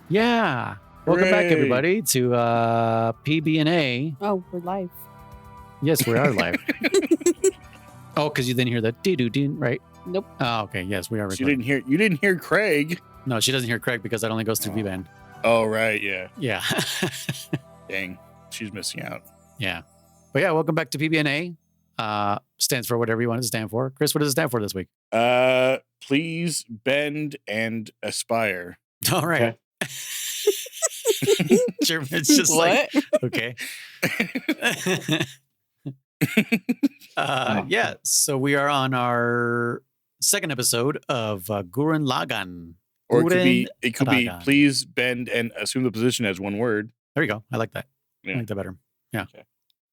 Yeah. Welcome back, Hooray. everybody, to PB&A. Oh, we're live. Yes, we are live. Oh, because you didn't hear the doo-doo-doo, right? Nope. Oh, okay. Yes, we are You recording. didn't hear Craig. No, she doesn't hear Craig because that only goes through V-Band. Oh, right. Yeah. Yeah. Dang. She's missing out. Yeah. But yeah, welcome back to PB&A. Stands for whatever you want it to stand for. Chris, what does it stand for this week? Please bend and aspire. All right. It's just What? like, okay. Yeah, so we are on our second episode of Gurren Lagann. Or it could be Lagann. please bend and assume the position as one word. There you go. I like that. Yeah. I like that better. Yeah. Okay.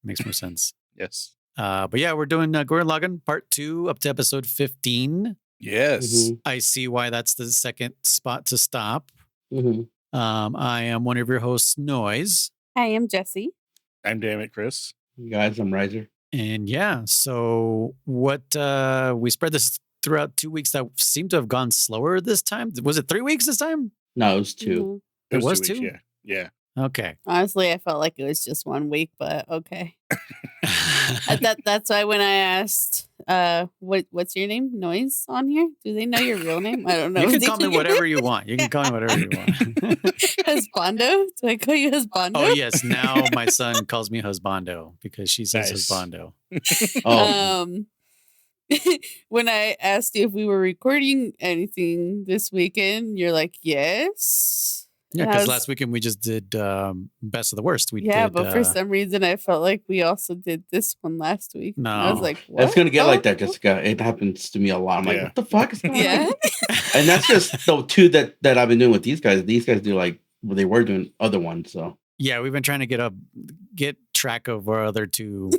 Makes more sense. Yes. But yeah, we're doing Gurren Lagann part 2 up to episode 15. Yes. Mm-hmm. I see why that's the second spot to stop. Mm-hmm. I am one of your hosts, Noise. Hi, I'm Jessi. I'm damn it, Chris. You guys, I'm Riser. And yeah, so what we spread this throughout 2 weeks that seemed to have gone slower this time. Was it 3 weeks this time? No, it was 2. It was 2 weeks, 2? Yeah. Yeah. Okay. Honestly, I felt like it was just 1 week, but okay. That's why when I asked, what's your name? Noise on here? Do they know your real name? I don't know. You can call me whatever you want. You can call me whatever you want. Husbando? Do I call you Husbando? Oh, yes. Now my son calls me Husbando because she says Nice. Husbando. Oh, When I asked you if we were recording anything this weekend, you're like, yes. Yeah, And I because was- last weekend we just did Best of the Worst. We yeah, did, but for some reason I felt like we also did this one last week. No. I was like, what? it's gonna get Oh, like that, Jessica. It happens to me a lot. I'm like, Yeah. what the fuck is going Yeah. on? And that's just the 2 that I've been doing with these guys. These guys do like, well, they were doing other ones. So Yeah, we've been trying to get track of our other 2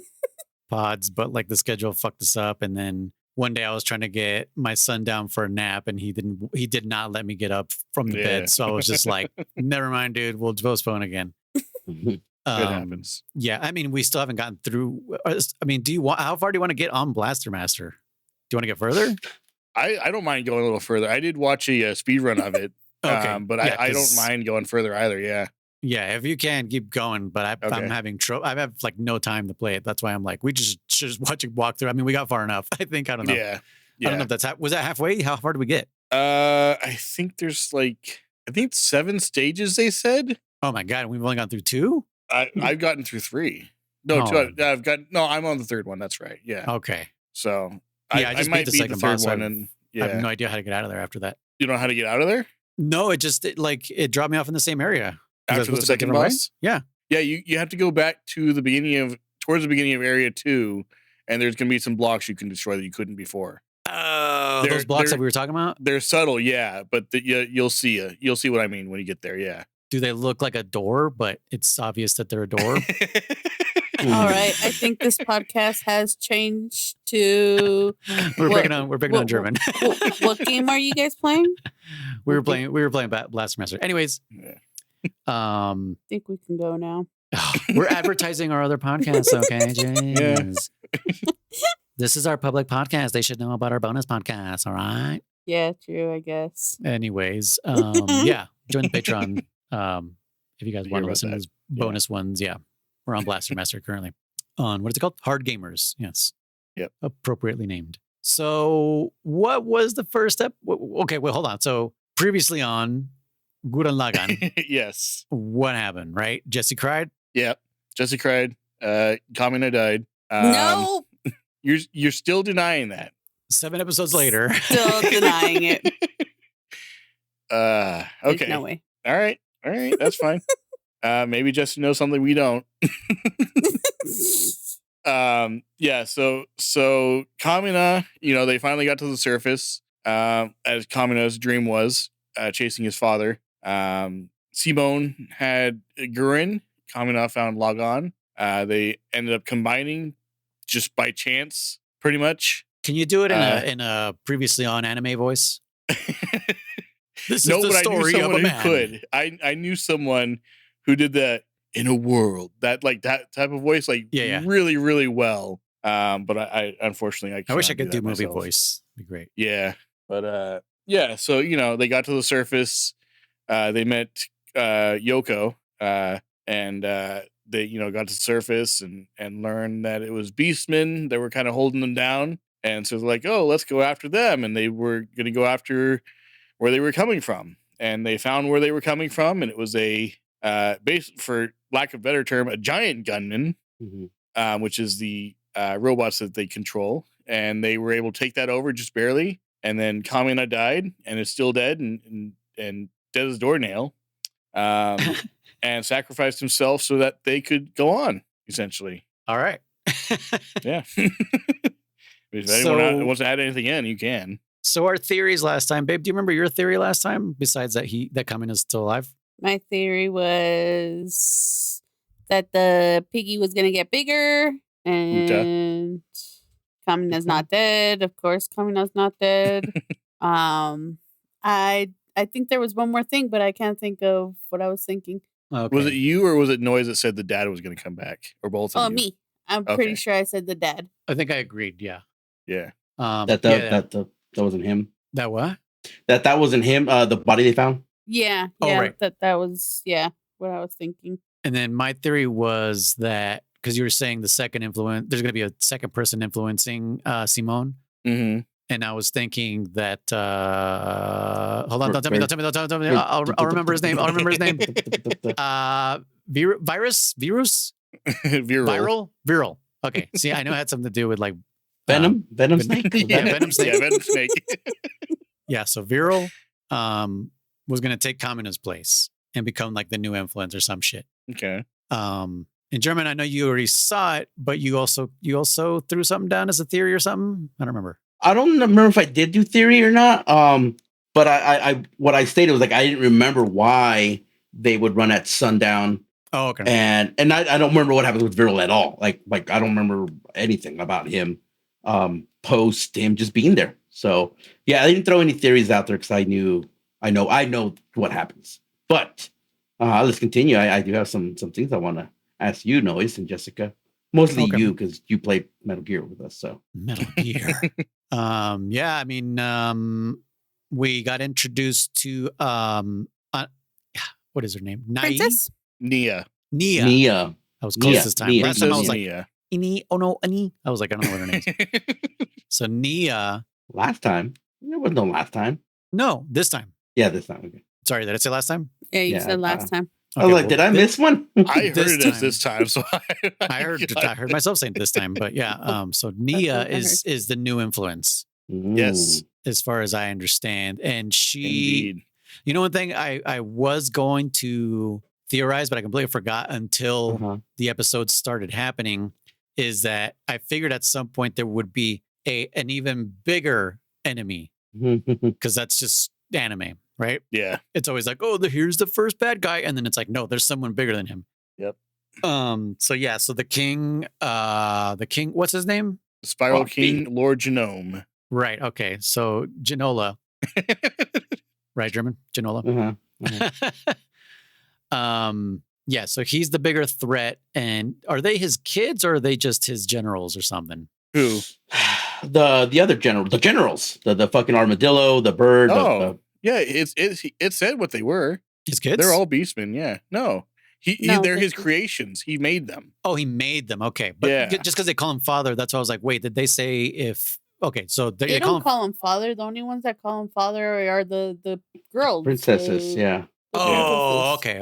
pods, but like the schedule fucked us up. And then one day I was trying to get my son down for a nap, and he did not let me get up from the Yeah. bed. So I was just like, never mind, dude. We'll postpone again. It happens. Yeah, I mean, we still haven't gotten through. I mean, how far do you want to get on Blaster Master? Do you want to get further? I don't mind going a little further. I did watch a speed run of it. Okay. But Yeah, I don't 'cause- mind going further either. Yeah. Yeah, if you can, keep going. But I'm Okay. having trouble. I have like no time to play it. That's why I'm like, we just should just watch it walk through. I mean, we got far enough. I think. I don't know. Yeah. I don't know if that's was that halfway. How far did we get? I think there's like 7 stages. They said Oh my god, we've only gone through 2. I've gotten through 3. No, Oh. 2. I'm on the 3rd one. That's right. Yeah. Okay. So Yeah, I just beat the second boss, so one, and I have yeah, no idea how to get out of there after that. you know how to get out of there No, it dropped me off in the same area. Was I after supposed the to go second different way? boss. Yeah. Yeah, you have to go back to towards the beginning of area 2, and there's gonna be some blocks you can destroy that you couldn't before. Oh, those blocks that we were talking about. They're subtle, yeah, but you'll see what I mean when you get there. Yeah. Do they look like a door, but it's obvious that they're a door? All right. I think this podcast has changed to We're What- picking on German. what game are you guys playing? we were playing Blaster Master. Anyways, Yeah. I think we can go now. we're advertising our other podcasts, okay, James? This is our public podcast. They should know about our bonus podcast, all right? Yeah, true, I guess. Anyways, yeah, join the Patreon if you guys To want hear to about listen to that. those bonus ones. Yeah, we're on Blaster Master currently. On what is it called? Hard Gamers. Yes. Yep. Appropriately named. So, what was the first step? Okay, well, hold on. So, previously on Gurren Lagann, Yes. what happened? Right? Jessi cried. Yeah. Jessi cried. Kamina died. No, You're still denying that. 7 episodes later. still denying it. Okay. There's no way. All right. That's fine. Maybe Jessi knows something we don't. Yeah. So Kamina, they finally got to the surface. As Kamina's dream was, chasing his father. Simone had Gurren. Kamina found Lagann. They ended up combining just by chance, pretty much. Can you do it in a previously on anime voice? This is No, the but story I knew of a someone man. who could. I knew someone who did that in a world that type of voice, Yeah. really, really well. But I unfortunately I wish I cannot could do that movie myself. voice. It'd be great. Yeah, but yeah. So they got to the surface. They met Yoko, and they got to the surface and learned that it was beastmen that were kind of holding them down. And so they're like, oh, let's go after them. And they were going to go after where they were coming from. And they found where they were coming from. And it was for lack of a better term, a giant gunman, which is the robots that they control. And they were able to take that over just barely. And then Kamina died and is still dead and dead as a doornail. And sacrificed himself so that they could go on, essentially. All right. Yeah. If anyone wants to add anything in, you can. So our theories last time, babe, do you remember your theory last time? Besides that Kamina is still alive? My theory was that the piggy was gonna get bigger and Kamina's not dead. Of course, Kamina's not dead. I think there was one more thing, but I can't think of what I was thinking. Okay. Was it you or was it Noise that said the dad was going to come back? Or both of you? Me. I'm pretty sure I said the dad. I think I agreed, yeah. Yeah. That wasn't him. That what? That wasn't him. The body they found. Yeah. Oh, Yeah. right. That was what I was thinking. And then my theory was that because you were saying the second influence, there's going to be a second person influencing Simone. Mm-hmm. And I was thinking that hold on, don't tell me. I'll remember his name. Virus? Viral. Okay. See, I know it had something to do with like Venom snake. Yeah, Venom snake. Yeah, Venom snake. Yeah, so Viral was gonna take Kamina's place and become like the new influence or some shit. Okay. In German, I know you already saw it, but you also threw something down as a theory or something. I don't remember. I don't remember if I did do theory or not. But I what I stated was like I didn't remember why they would run at sundown. Oh, okay. And I don't remember what happens with Viral at all. Like I don't remember anything about him post him just being there. So yeah, I didn't throw any theories out there because I know what happens. But let's continue. I do have some things I want to ask you, Noise and Jessica. Mostly you, because you played Metal Gear with us. So Metal Gear. Yeah, I mean, we got introduced to what is her name? Princess? Nia. I was close this time. Last time I was like, Nia. Ani. I was like, I don't know what her name is. So Nia. Last time? There was no last time. No, this time. Yeah, this time. Okay. Sorry, did I say last time? Yeah, you said last time. I was like, did I miss one? I heard it as this time, so I heard myself saying this time, but yeah. So Nia is the new influence. Yes, as far as I understand, and she. Indeed. You know, one thing I was going to theorize, but I completely forgot until the episode started happening, is that I figured at some point there would be an even bigger enemy, because that's just anime. Right? Yeah. It's always like, oh, here's the first bad guy. And then it's like, no, there's someone bigger than him. Yep. So yeah, so the king, what's his name? Spiral King, Lord Genome. Right. Okay. So Genola. Right, German? Genola. Yeah, so he's the bigger threat. And are they his kids or are they just his generals or something? Who? The other generals. The fucking armadillo, the bird. Oh. Yeah, it said what they were. His kids? They're all beastmen, yeah. No. They're his creations. He made them. Oh, he made them. Okay. But just because they call him father, that's why I was like, wait, did they say if... Okay, so they don't call him father. The only ones that call him father are the girls. Princesses, yeah. Oh, okay.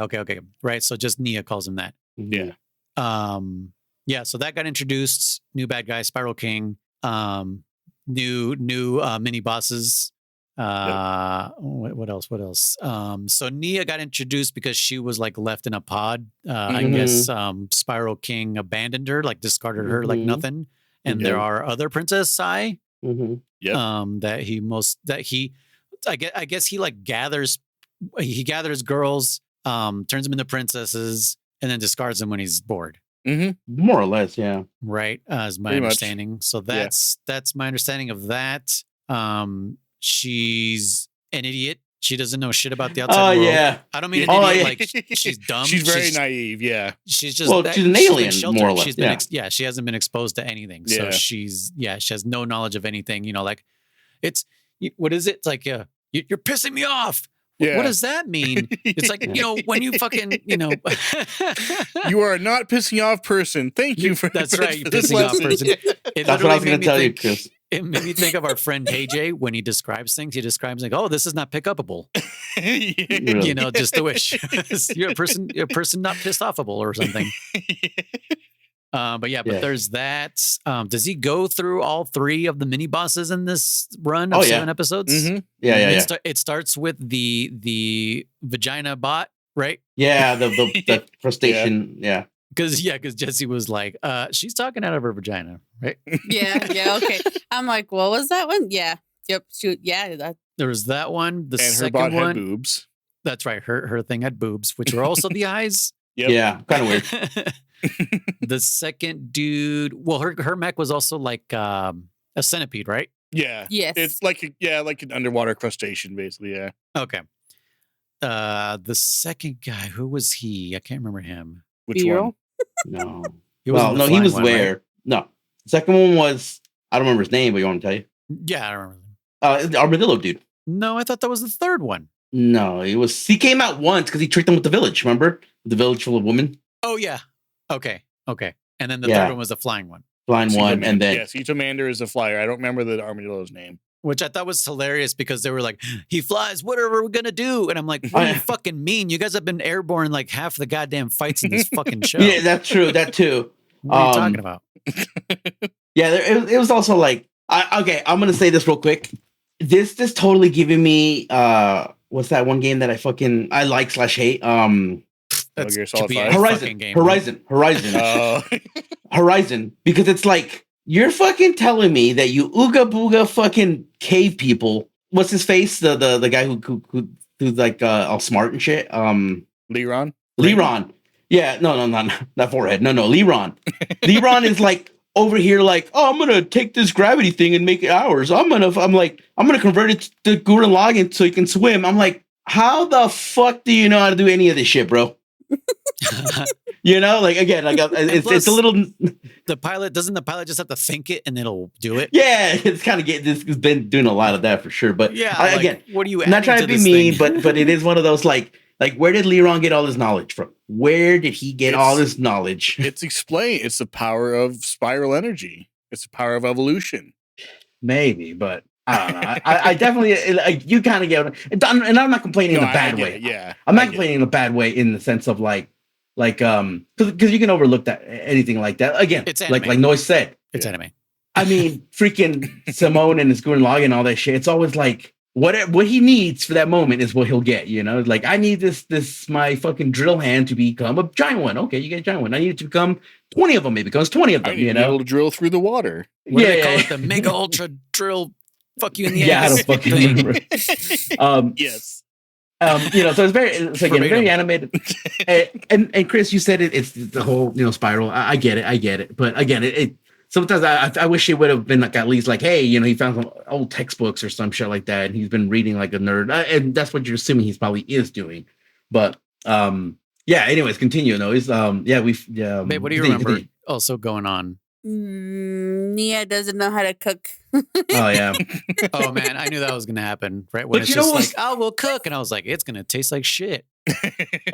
Right, so just Nia calls him that. Yeah. Yeah, so that got introduced. New bad guy, Spiral King. New mini bosses. What else? So Nia got introduced because she was like left in a pod. I guess Spiral King abandoned her, like discarded her like nothing. And there are other Princess Sai. I guess he like gathers girls, turns them into princesses, and then discards them when he's bored. More or less, yeah. Right, as my understanding. So that's my understanding of that. She's an idiot. She doesn't know shit about the outside world. Yeah. I don't mean an idiot like she's dumb. She's very naive, yeah. She's just she's an alien, more or less. She's been she hasn't been exposed to anything. So she has no knowledge of anything. You know, like it's what is it? It's like you're pissing me off. Yeah. What does that mean? It's like, when you fucking, You are a not pissing off person. Thank you for That's right, you this pissing off lesson. person. It That's what I was literally going made to tell me you, think- Chris. It made me think of our friend HeyJay when he describes things. He describes like, "Oh, this is not pick upable." Really? Just the wish you're a person not pissed offable or something. But Yeah. there's that. Does he go through all 3 of the mini bosses in this run of Oh, yeah. 7 episodes? Mhm. Yeah. It starts with the vagina bot, right? Yeah, the crustacean. Yeah. Because Jessi was like, she's talking out of her vagina, right? Yeah, okay. I'm like, what was that one? Yeah. Yep. Shoot. Yeah. That. There was that one. The And her second bot one, had boobs. that's right. Her thing had boobs, which were also the eyes. Yep. Yeah, kind of weird. The second dude, well, her mech was also like a centipede, right? Yeah. Yes. It's like an underwater crustacean, basically. Yeah. Okay. The second guy, who was he? I can't remember him. Which B-roll? one? No. He was Well, the no, he flying was one, where? right? No. The second one was, I don't remember his name, but you want me to tell you? Yeah, I remember. The armadillo dude. No, I thought that was the third one. No, he came out once because he tricked them with the village, remember? The village full of women. Oh yeah. Okay. And then the Yeah. third one was the flying one, Blind one, and then Cetomander is the flyer. I don't remember the armadillo's name. which I thought was hilarious because they were like, "He flies. What are we gonna do?" And I'm like, "What do you fucking mean? You guys have been airborne like half the goddamn fights in this fucking show." yeah, that's true. That too. What are you talking about? Yeah, it was also like, okay, I'm gonna say this real quick. This totally giving me what's that one game that I like/hate? That's Gear Solid could be a 5? fucking Horizon. game. Horizon. Oh. Horizon. Because it's like, you're fucking telling me that you ooga booga fucking cave people. What's his face? The guy who's like all smart and shit. Leron? Leron. Yeah, no, not forehead. No, Leron. Leron is like over here, like, oh, I'm gonna take this gravity thing and make it ours. I'm gonna convert it to Gurren Lagann so you can swim. I'm like, how the fuck do you know how to do any of this shit, bro? Like again, it's a little. Doesn't the pilot just have to think it and it'll do it? Yeah, it's kind of this has been doing a lot of that for sure. But Yeah, again, what are you? I'm not trying to adding be this mean, thing? but it is one of those like where did Leron get all his knowledge from? Where did he get all his knowledge? It's explained. It's the power of spiral energy. It's the power of evolution. Maybe, but I don't know. I definitely you kind of get it, and I'm not complaining in a bad way. Yeah, I'm not complaining in a bad way in the sense of because you can overlook that anything like that. Again, It's like anime. Noise said. It's Yeah. anime. I mean, freaking Simone and his Gurren Lagann and all that shit. It's always like what he needs for that moment is what he'll get. Like I need this my fucking drill hand to become a giant one. Okay, you get a giant one. I need it to become 20 of them. It becomes 20 of them. I need to be able to drill through the water. What do they call it? The mega ultra drill. Fuck you in the Yeah, I ass. don't fucking thing. remember. Yes. So it's very animated. and Chris, you said it's the whole spiral. I get it. But again, it sometimes I wish it would have been like at least like, hey, he found some old textbooks or some shit like that, and he's been reading like a nerd, and that's what you're assuming he's probably is doing. But yeah. Anyways, continue. No, it's Babe, what do you remember also going on? Nia doesn't know how to cook. Oh yeah. Oh man, I knew that was gonna happen. Right when But it's you know just what's- like, oh, we'll cook, and I was like, it's gonna taste like shit.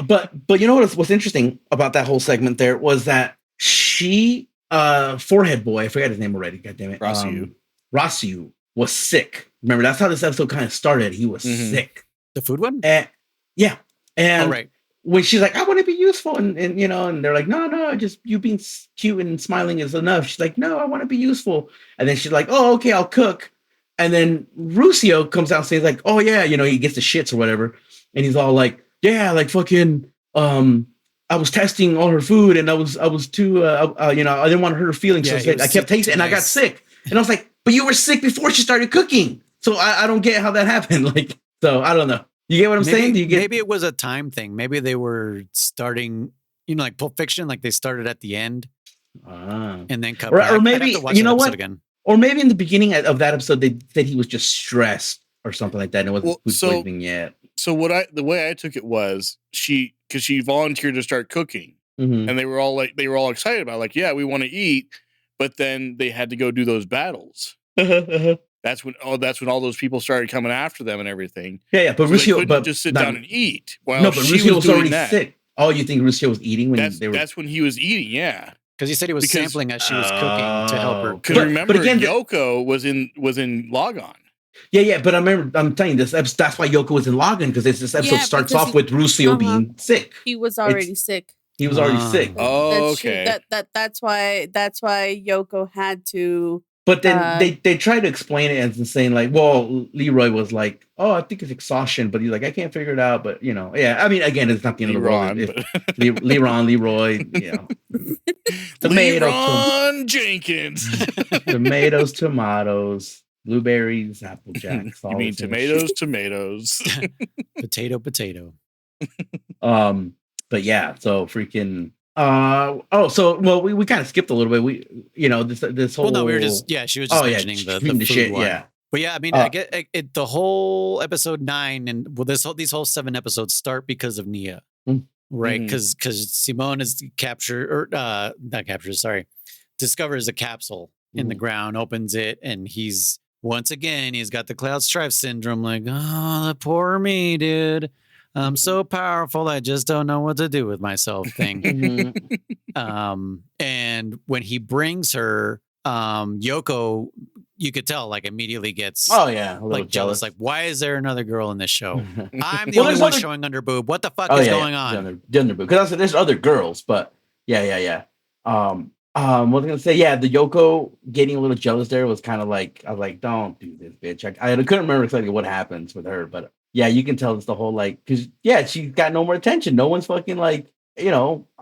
But you know what's interesting about that whole segment there was that she forehead boy, I forgot his name already. God damn it, Rossiu was sick. Remember, that's how this episode kind of started. He was sick. The food one? And yeah, and Oh right. when she's like, I want to be useful, and they're like, no, just you being cute and smiling is enough. She's like, no, I want to be useful, and then she's like, oh, okay, I'll cook. And then Ruscio comes out and says like, oh yeah, he gets the shits or whatever, and he's all like, yeah, like fucking, I was testing all her food, and I was too, I didn't want to hurt her feelings, Yeah, so I kept tasting, and I got nice. sick, and I was like, but you were sick before she started cooking, so I don't get how that happened, like, so I don't know. You get what I'm saying? Do you get? Maybe it was a time thing. Maybe they were starting, like Pulp Fiction, like they started at the end and then cut back. Or I'd maybe, have to watch you that know episode what? again. Or maybe in the beginning of that episode, they said he was just stressed or something like that. And it wasn't Well, food so- poisoning yet. So the way I took it was because she volunteered to start cooking, Mhm. and they were all excited about it, like, yeah, we want to eat, but then they had to go do those battles. that's when all those people started coming after them and everything. Yeah, but So they Ruscio, couldn't but just sit down and eat. While no, but she Ruscio was doing already that. sick. Oh, you think Ruscio was eating when they were? That's when he was eating. Yeah, Because he said he was Because- sampling as she was cooking to help her. because But remember, again, Yoko was in Lagann. Yeah, but I remember I'm telling you this. That's why Yoko was in Lagann because this episode Yeah, starts because off with Ruscio being sick. He was already sick. He was already Ah. sick. Oh, That's true. okay. That's why Yoko had to. But then they try to explain it as saying like, well, Leroy was like, oh, I think it's exhaustion, but he's like, I can't figure it out. But yeah, I mean, again, it's not the end of the world. Leroy, tomatoes, Leron Jenkins. tomatoes, tomatoes, blueberries, apple jacks. You mean tomatoes? Potato. But yeah, so freaking. We kind of skipped a little bit. This whole. Well, no, we were just she was just mentioning the food shit. one. Yeah. But yeah, I mean, I get it. The whole episode 9 and these whole 7 episodes start because of Nia, right? Because Simone is discovers a capsule in the ground, opens it, and he's got the Cloud Strife syndrome. Like, oh, the poor me, dude. I'm so powerful, I just don't know what to do with myself. Thing. And when he brings her, Yoko, you could tell like immediately gets a little like jealous. Like, why is there another girl in this show? I'm the Well, only there's one other- showing under boob. What the fuck is going on? Because there's other girls, but yeah. What was I gonna say? Yeah, the Yoko getting a little jealous there was kind of like, I was like, don't do this, bitch. I couldn't remember exactly what happens with her, but yeah, you can tell it's the whole like, because she's got no more attention. No one's fucking like,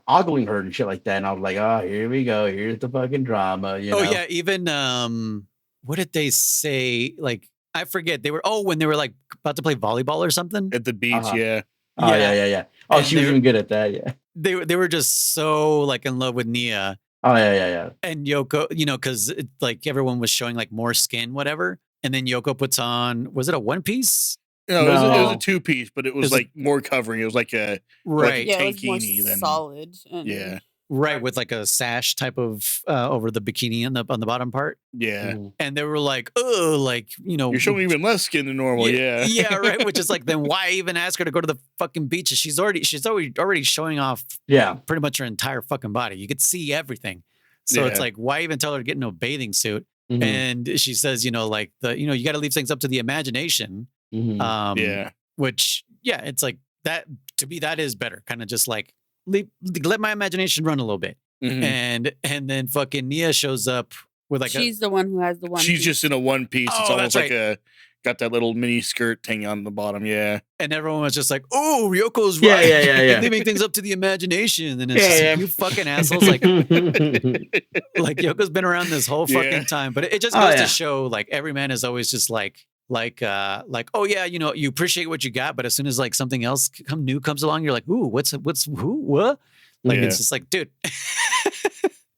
ogling her and shit like that. And I was like, oh, here we go. Here's the fucking drama. Yeah, even what did they say? Like, I forget. They were when they were like about to play volleyball or something At the beach, yeah. yeah. Oh yeah. Oh, And she was even good at that. Yeah. They were just so like in love with Nia. Oh yeah. And Yoko, because like everyone was showing like more skin, whatever. And then Yoko puts on, was it a one piece? No, it was No. a 2-piece, but it was like more covering. It was like a Right. Yeah, it was more tankini than- solid. And yeah, Right, with like a sash type of over the bikini on the bottom part. yeah. And they were like, oh, like, You're showing even less skin than normal. Yeah, Yeah, right. Which is like, then why even ask her to go to the fucking beach? She's already showing off pretty much her entire fucking body. You could see everything. So it's Yeah. like, why even tell her to get in a bathing suit? Mhm. And she says, you got to leave things up to the imagination. Mhm. yeah. Which, it's like that, to me, that is better. Kind of just like, let my imagination run a little bit. Mhm. And then fucking Nia shows up with like she's the one who has the one. She's piece. just in a 1-piece. It's Oh, almost that's like got that little mini skirt thing on the bottom. Yeah, and everyone was just like, oh, Ryoko's Yeah, right. yeah. Leaving things up to the imagination. And it's Yeah, just yeah. like, you fucking assholes. Like Yoko's been around this whole fucking Yeah. time. But it just Oh, goes yeah. to show like every man is always just like, oh yeah, you appreciate what you got, but as soon as like something else new comes along, you're like, ooh, what? Like, Yeah. it's just like, dude.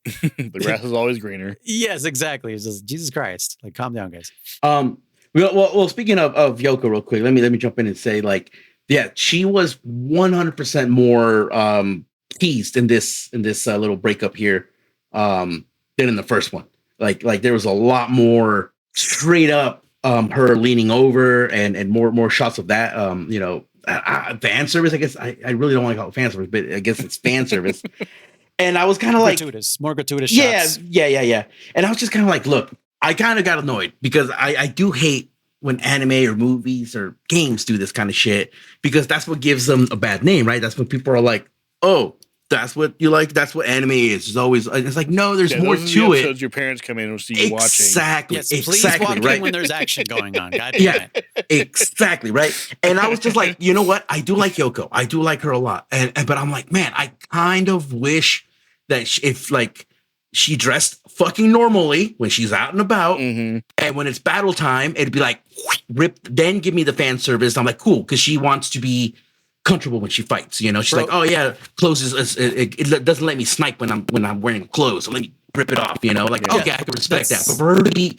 the grass is always greener. Yes, exactly. It's just Jesus Christ. Like, calm down, guys. Well, speaking of Yoko, real quick, let me jump in and say, like, she was 100% more teased in this little breakup here than in the first one. Like there was a lot more straight up her leaning over and more shots of that. Fan service. I guess I really don't want to call it fan service, but I guess it's fan service. And I was kind of like, more gratuitous shots. Yeah. And I was just kind of like, look, I kind of got annoyed because I do hate when anime or movies or games do this kind of shit because that's what gives them a bad name, right? That's when people are like, oh, that's what you like. That's what anime is. It's always, it's like, no, there's more those are the to it. episodes your parents come in and see you watching. Exactly. Yes, please exactly. walk Right. in when there's action going on. God damn it. Exactly. Right. And I was just like, you know what? I do like Yoko. I do like her a lot. But I'm like, man, I kind of wish that if like she dressed fucking normally when she's out and about, and when it's battle time, it'd be like rip. Then give me the fan service. I'm like, cool, because she wants to be comfortable when she fights. She's like, oh yeah, clothes is it doesn't let me snipe when I'm wearing clothes, so let me rip it off. Like okay, I can respect that. But for her to be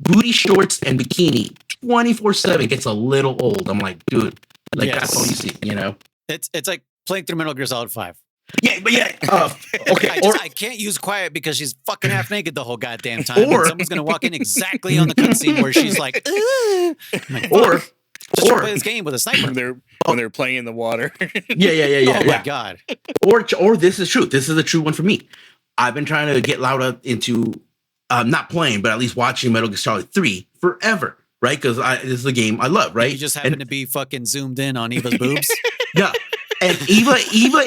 booty shorts and bikini 24/7 gets a little old. I'm like, dude, like that's all you see. It's like playing through Metal Gear Solid 5. Yeah, but yeah. Okay. I can't use quiet because she's fucking half naked the whole goddamn time. And someone's gonna walk in exactly on the cutscene where she's like, I'm like, or just trying to play this game with a sniper. When they're playing in the water. Yeah. Oh my god. Or this is true. This is a true one for me. I've been trying to get Laura into not playing, but at least watching Metal Gear Solid 3 forever, right? Because this is a game I love, right? You just happen to be fucking zoomed in on Eva's boobs. Yeah. And Eva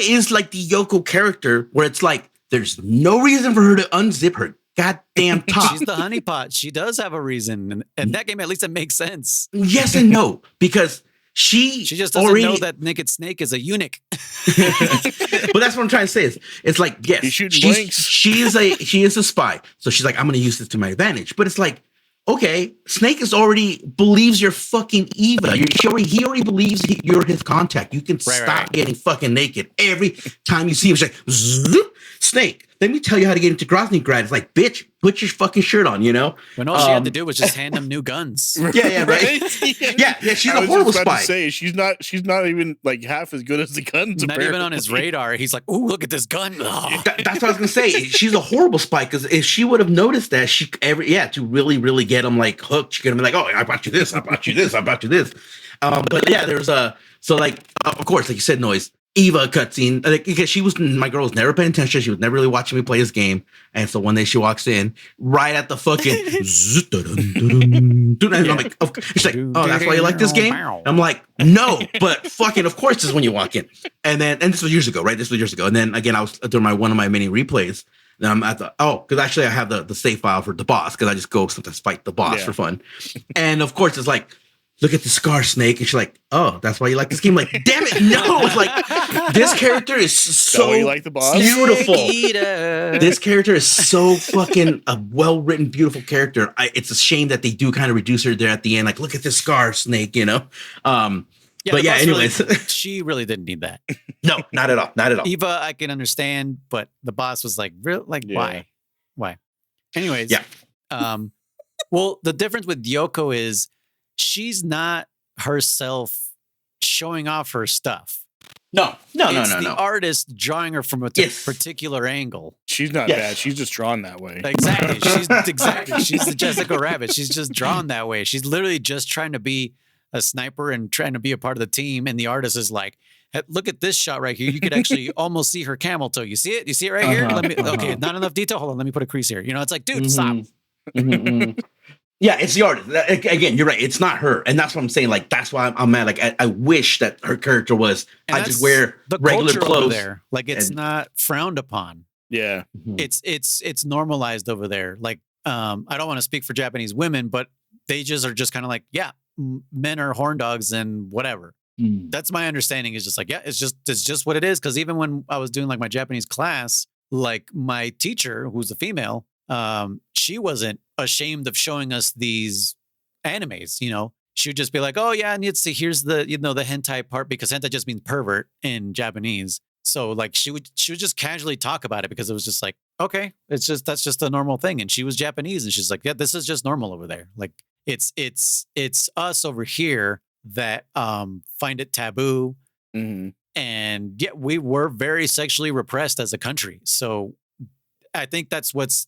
is like the Yoko character where it's like there's no reason for her to unzip her goddamn top. She's the honeypot. She does have a reason. And that game, at least it makes sense. Yes and no, because she just doesn't know that Naked Snake is a eunuch. But that's what I'm trying to say is it's like, yes, she is a spy. So she's like, I'm going to use this to my advantage. But it's like, okay, Snake already believes you're fucking Eva. He already believes you're his contact. You can stop getting fucking naked every time you see him. She's like, zoop, Snake, let me tell you how to get into Groznygrad. It's like, bitch, put your fucking shirt on, you know? When all she had to do was just hand him new guns. Yeah, right. yeah, she's a horrible spy. To say, she's not even like half as good as the guns. Not even on his radar. He's like, ooh, look at this gun. Oh. That's what I was gonna say. She's a horrible spy because if she would have noticed that, to really get him like hooked, she could have been like, oh, I bought you this, I bought you this, I bought you this. But yeah, there's so like of course, like you said, Noise. Eva cutscene, like, because my girl was never paying attention. She was never really watching me play this game. And so one day she walks in right at the fucking and I'm like, she's like, oh, that's why you like this game? I'm like, no, but fucking of course this is when you walk in. And this was years ago, right? This was years ago. And then again, I was during one of my mini replays. Then I'm at because actually I have the save file for the boss because I just go sometimes fight the boss for fun. And of course it's like, look at the scar, Snake. And she's like, oh, that's why you like this game. Like, damn it, no. It's like, this character is so you like the boss? Beautiful. This character is so fucking a well-written, beautiful character. It's a shame that they do kind of reduce her there at the end. Like, look at this scar, Snake, you know? But yeah, anyways. She really didn't need that. No, not at all. Not at all. Eva, I can understand, but the boss was like, why? Why? Anyways. Yeah. Well, the difference with Yoko is she's not herself showing off her stuff. No. The artist drawing her from a particular angle. She's not bad. She's just drawn that way. Exactly. She's the Jessica Rabbit. She's just drawn that way. She's literally just trying to be a sniper and trying to be a part of the team. And the artist is like, hey, look at this shot right here. You could actually almost see her camel toe. You see it? You see it right here? Okay, not enough detail. Hold on. Let me put a crease here. You know, it's like, dude, stop. Yeah, it's the artist. Again, you're right. It's not her. And that's what I'm saying. Like, that's why I'm mad. Like, I wish that her character was, I just wear the regular clothes. There. Like, it's not frowned upon. Yeah. It's normalized over there. Like, I don't want to speak for Japanese women, but they just are just kind of like, yeah, men are horn dogs and whatever. That's my understanding. Is just like, yeah, it's just what it is. Because even when I was doing like my Japanese class, like my teacher, who's a female, she wasn't ashamed of showing us these animes. You know, she would just be like, oh yeah, and here's the the hentai part, because hentai just means pervert in Japanese. So like she would just casually talk about it because it was just like, okay, that's just a normal thing. And she was Japanese and she's like, yeah, this is just normal over there. Like it's us over here that find it taboo. And yet we were very sexually repressed as a country. So I think that's what's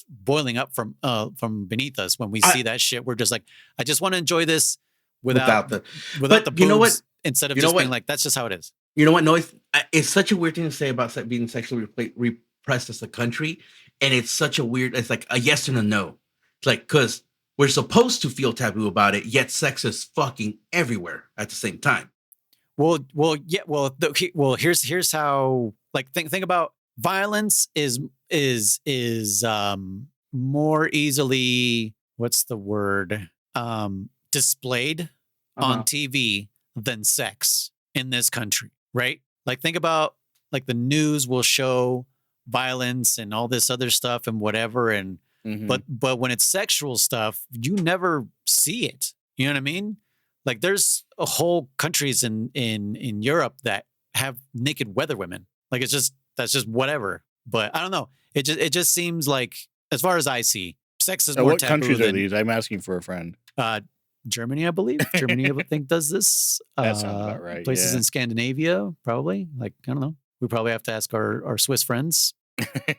boiling up from beneath us when we see that shit. We're just like, I just want to enjoy this without the boobs, you know what? Instead of just being like, that's just how it is. You know what, Noise? It's such a weird thing to say about being sexually repressed as a country. And it's such a weird, it's like a yes and a no. It's like, because we're supposed to feel taboo about it, yet sex is fucking everywhere at the same time. Well, yeah. Well, here's how, like, think about violence is more easily, what's the word? Displayed on TV than sex in this country, right? Like, think about, like, the news will show violence and all this other stuff and whatever, and but when it's sexual stuff, you never see it. You know what I mean? Like, there's whole countries in Europe that have naked weather women. Like, that's just whatever. But I don't know. It just seems like, as far as I see, sex is more what taboo. What countries are these? I'm asking for a friend. Germany, I believe. Germany, I think, does this. That sounds about right. Places in Scandinavia, probably. Like, I don't know. We probably have to ask our Swiss friends. But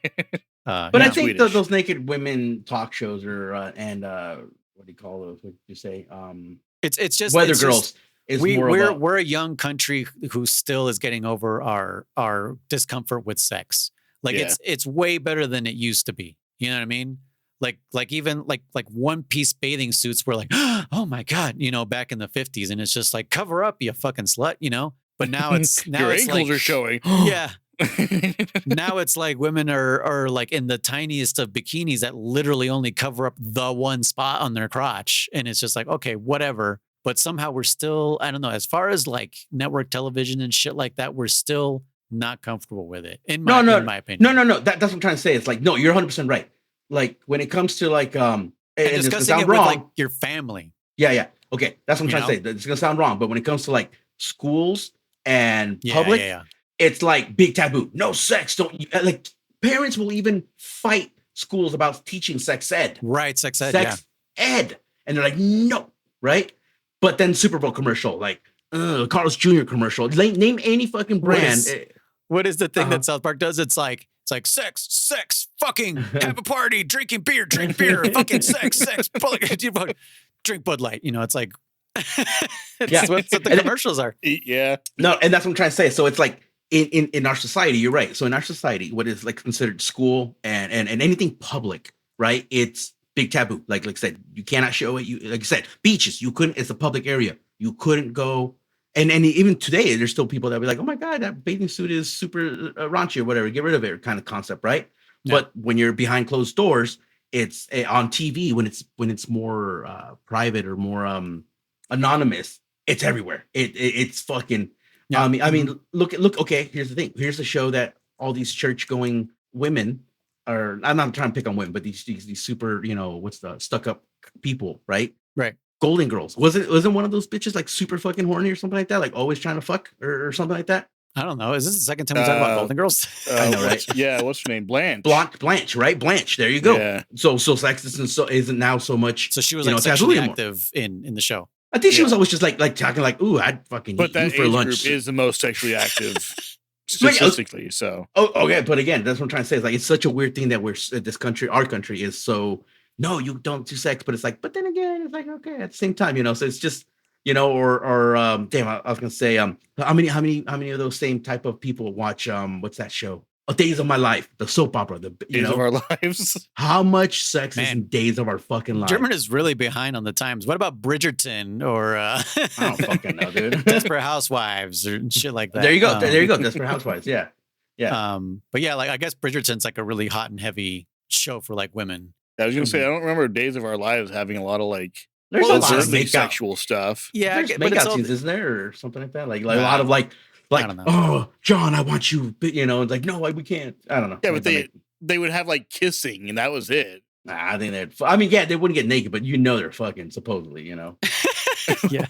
Yeah. I think Swedish. those naked women talk shows are and what do you call those? What do you say? It's just Weather it's just- Girls is more of a we're a young country who still is getting over our discomfort with sex. Like Yeah. it's way better than it used to be. You know what I mean? Like even like one piece bathing suits were like, oh my God, you know, back in the 50s. And it's just like, cover up, you fucking slut, you know? But now it's Your it's ankles like, are showing. yeah. Now it's like women are like in the tiniest of bikinis that literally only cover up the one spot on their crotch. And it's just like, okay, whatever. But somehow we're still, I don't know, as far as like network television and shit like that, we're still not comfortable with it. In my opinion. No. That's what I'm trying to say. It's like, no, you're 100% right. Like when it comes to like, and it's gonna discussing sound it wrong. with like your family. Yeah. Okay. That's what I'm You trying to say. It's gonna sound wrong. But when it comes to like schools and public, it's like big taboo. No sex. Like parents will even fight schools about teaching sex ed. Right. Sex ed. Ed. And they're like, no. Right. But then Super Bowl commercial, like Carl's Jr. commercial. Name any fucking brand. What is the thing that South Park does? It's like sex, fucking, have a party, drink beer, fucking sex, drink Bud Light. You know, it's like, it's what the commercials are. Yeah. No, and that's what I'm trying to say. So it's like in our society, you're right. So in our society, what is like considered school and anything public, right? It's big taboo. Like I said, you cannot show it. You like I said, beaches, you couldn't. It's a public area. You couldn't go. And even today, there's still people that be like, oh my God, that bathing suit is super raunchy or whatever. Get rid of it, kind of concept, right? Yeah. But when you're behind closed doors, it's on TV when it's more private or more anonymous. It's everywhere. It's fucking. Yeah. I mean, look. Okay, here's the thing. Here's a show that all these church going women are. I'm not trying to pick on women, but these super, you know, what's the stuck up people, right? Right. Golden Girls. Wasn't one of those bitches like super fucking horny or something like that? Like always trying to fuck or something like that? I don't know. Is this the second time we talk about Golden Girls? I know, right? Yeah, what's her name? Blanche. Blanche, right? Blanche. There you go. Yeah. So sex isn't now so much. So she was like sexually active in the show. I think she was always just like talking like, ooh, I'd fucking eat you for lunch. Group is the most sexually active statistically. So okay, but again, that's what I'm trying to say. Is like it's such a weird thing that our country is so. No, you don't do sex, but it's like, but then again, it's like, okay, at the same time, you know, so it's just, you know, or damn, I was gonna say, how many of those same type of people watch, what's that show? Days of My Life, the soap opera, Days of Our Lives. How much sex is in Days of Our fucking Lives? German is really behind on the times. What about Bridgerton or I don't fucking know, dude. Desperate Housewives or shit like that? There you go. There you go. Desperate Housewives. Yeah. But yeah, like I guess Bridgerton's like a really hot and heavy show for like women. I was gonna say I don't remember Days of Our Lives having a lot of like there's a lot of sexual stuff. Yeah, there's makeout scenes, isn't there, or something like that? Like a lot of like I don't know. Oh, John, I want you. You know, it's like no, we can't. I don't know. Yeah, but they would have like kissing, and that was it. Nah, I think they'd. I mean, yeah, they wouldn't get naked, but you know they're fucking supposedly. You know. Yeah.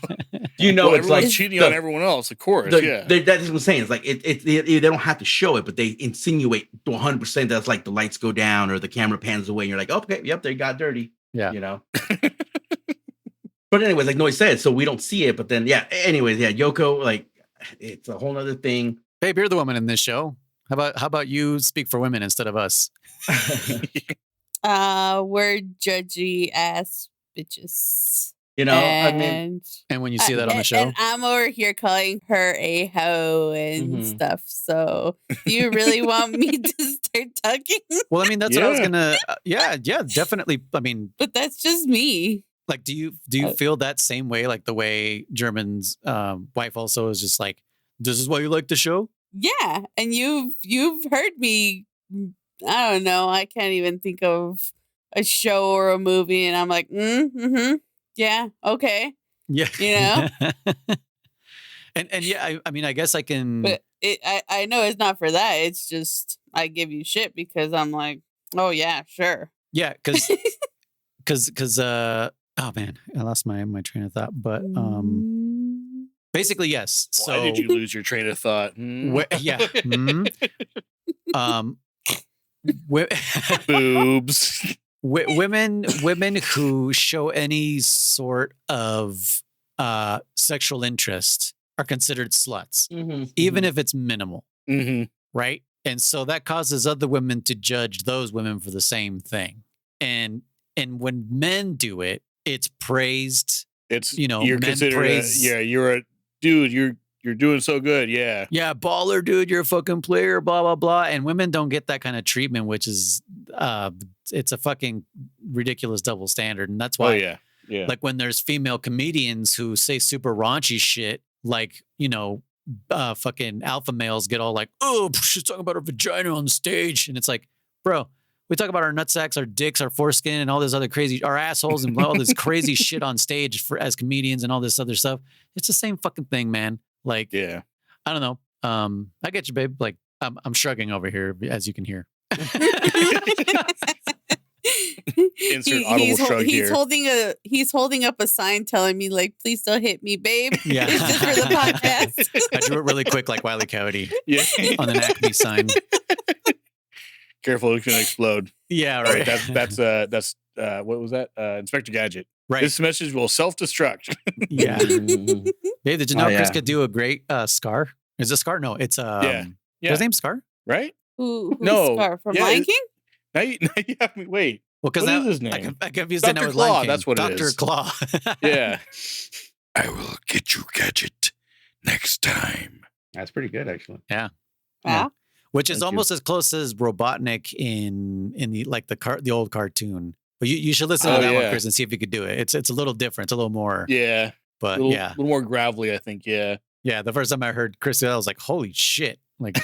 You know, it's like cheating on everyone else, of course. Yeah, that's what I'm saying. It's like they don't have to show it, but they insinuate to 100% that's like the lights go down or the camera pans away, and you're like, okay, yep, they got dirty. Yeah, you know. But anyways, like Noy said, so we don't see it. But then, yeah. Anyways, yeah, Yoko, like it's a whole other thing. Babe, you're the woman in this show. How about you speak for women instead of us? We're judgy ass bitches. You know, I mean, and when you see that on the show, and I'm over here calling her a hoe and stuff. So, do you really want me to start talking? Well, I mean, that's what I was gonna. Yeah, definitely. I mean, but that's just me. Like, do you feel that same way? Like the way German's wife also is just like, this is why you like the show? Yeah, and you've heard me. I don't know. I can't even think of a show or a movie, and I'm like, yeah, okay. Yeah. You know? and yeah, I mean, I guess I can. But I know it's not for that. It's just I give you shit because I'm like, oh, yeah, sure. Yeah, because, oh, man, I lost my train of thought. But basically, yes. Why did you lose your train of thought? Yeah. Boobs. Women who show any sort of sexual interest are considered sluts, even if it's minimal. Mm-hmm. right? And so that causes other women to judge those women for the same thing. And when men do it, it's praised. It's men considered praise. you're a dude. You're doing so good. Yeah. Yeah, baller, dude. You're a fucking player. Blah blah blah. And women don't get that kind of treatment, which is it's a fucking ridiculous double standard. And that's why. Oh yeah. Yeah. Like when there's female comedians who say super raunchy shit, like fucking alpha males get all like, oh, she's talking about her vagina on stage, and it's like, bro. We talk about our nutsacks, our dicks, our foreskin, and all this other crazy, our assholes, and all this crazy shit on stage as comedians and all this other stuff. It's the same fucking thing, man. Like, yeah, I don't know. I get you, babe. Like, I'm shrugging over here, as you can hear. Insert audible shrug here. He's holding up a sign telling me like, please don't hit me, babe. Yeah, it's just for the podcast. I drew it really quick, like Wile E. Coyote. Yeah, on an Acme sign. Careful, it's gonna explode. Yeah, right. That's what was that? Inspector Gadget. Right. This message will self-destruct. Yeah. Hey, did you know Kriss could do a great Scar? Is it Scar? No, it's his name's Scar, right? Who's no, Scar from Lion King? Now you have me wait. Well, because what is his name? I confused it now with Claw. Lion King. That's what Dr. it is. Claw. Yeah. I will get you, Gadget, next time. That's pretty good, actually. Yeah. Wow. Which is Thank almost as close as Robotnik in the old cartoon. But you should listen to that one, Kriss, and see if you could do it. It's a little different. It's a little more. Yeah. But a little more gravelly, I think. Yeah. Yeah. The first time I heard Kriss, I was like, holy shit. Like,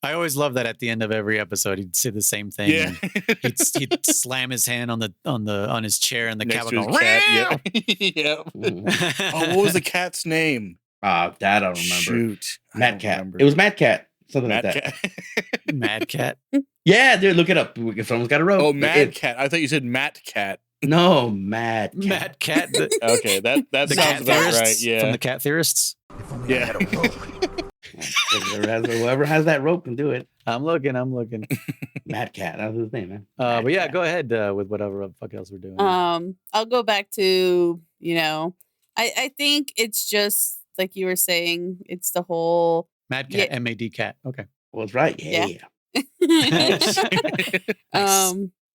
I always love that at the end of every episode, he'd say the same thing. Yeah. He'd slam his hand on his chair and the Next cat to would his go, cat. Yeah. Mm. Oh, what was the cat's name? That I don't remember. Shoot. Mad Cat. It was Mad Cat. Something Mad like that. Cat. Mad Cat. Yeah, dude, look it up. If someone's got a rope. Oh, Mad Cat. I thought you said Matt Cat. No, Mad Cat. Mad Cat. Okay, that the sounds cat about theorists right. Yeah. From the cat theorists. Yeah. Whoever has that rope can do it. I'm looking. Mad Cat. That's his name, man. But yeah, go ahead with whatever the fuck else we're doing. I'll go back to, I think it's just like you were saying, it's the whole Mad Cat, M-A-D Cat. Okay. Well, it's right. Yeah. Nice.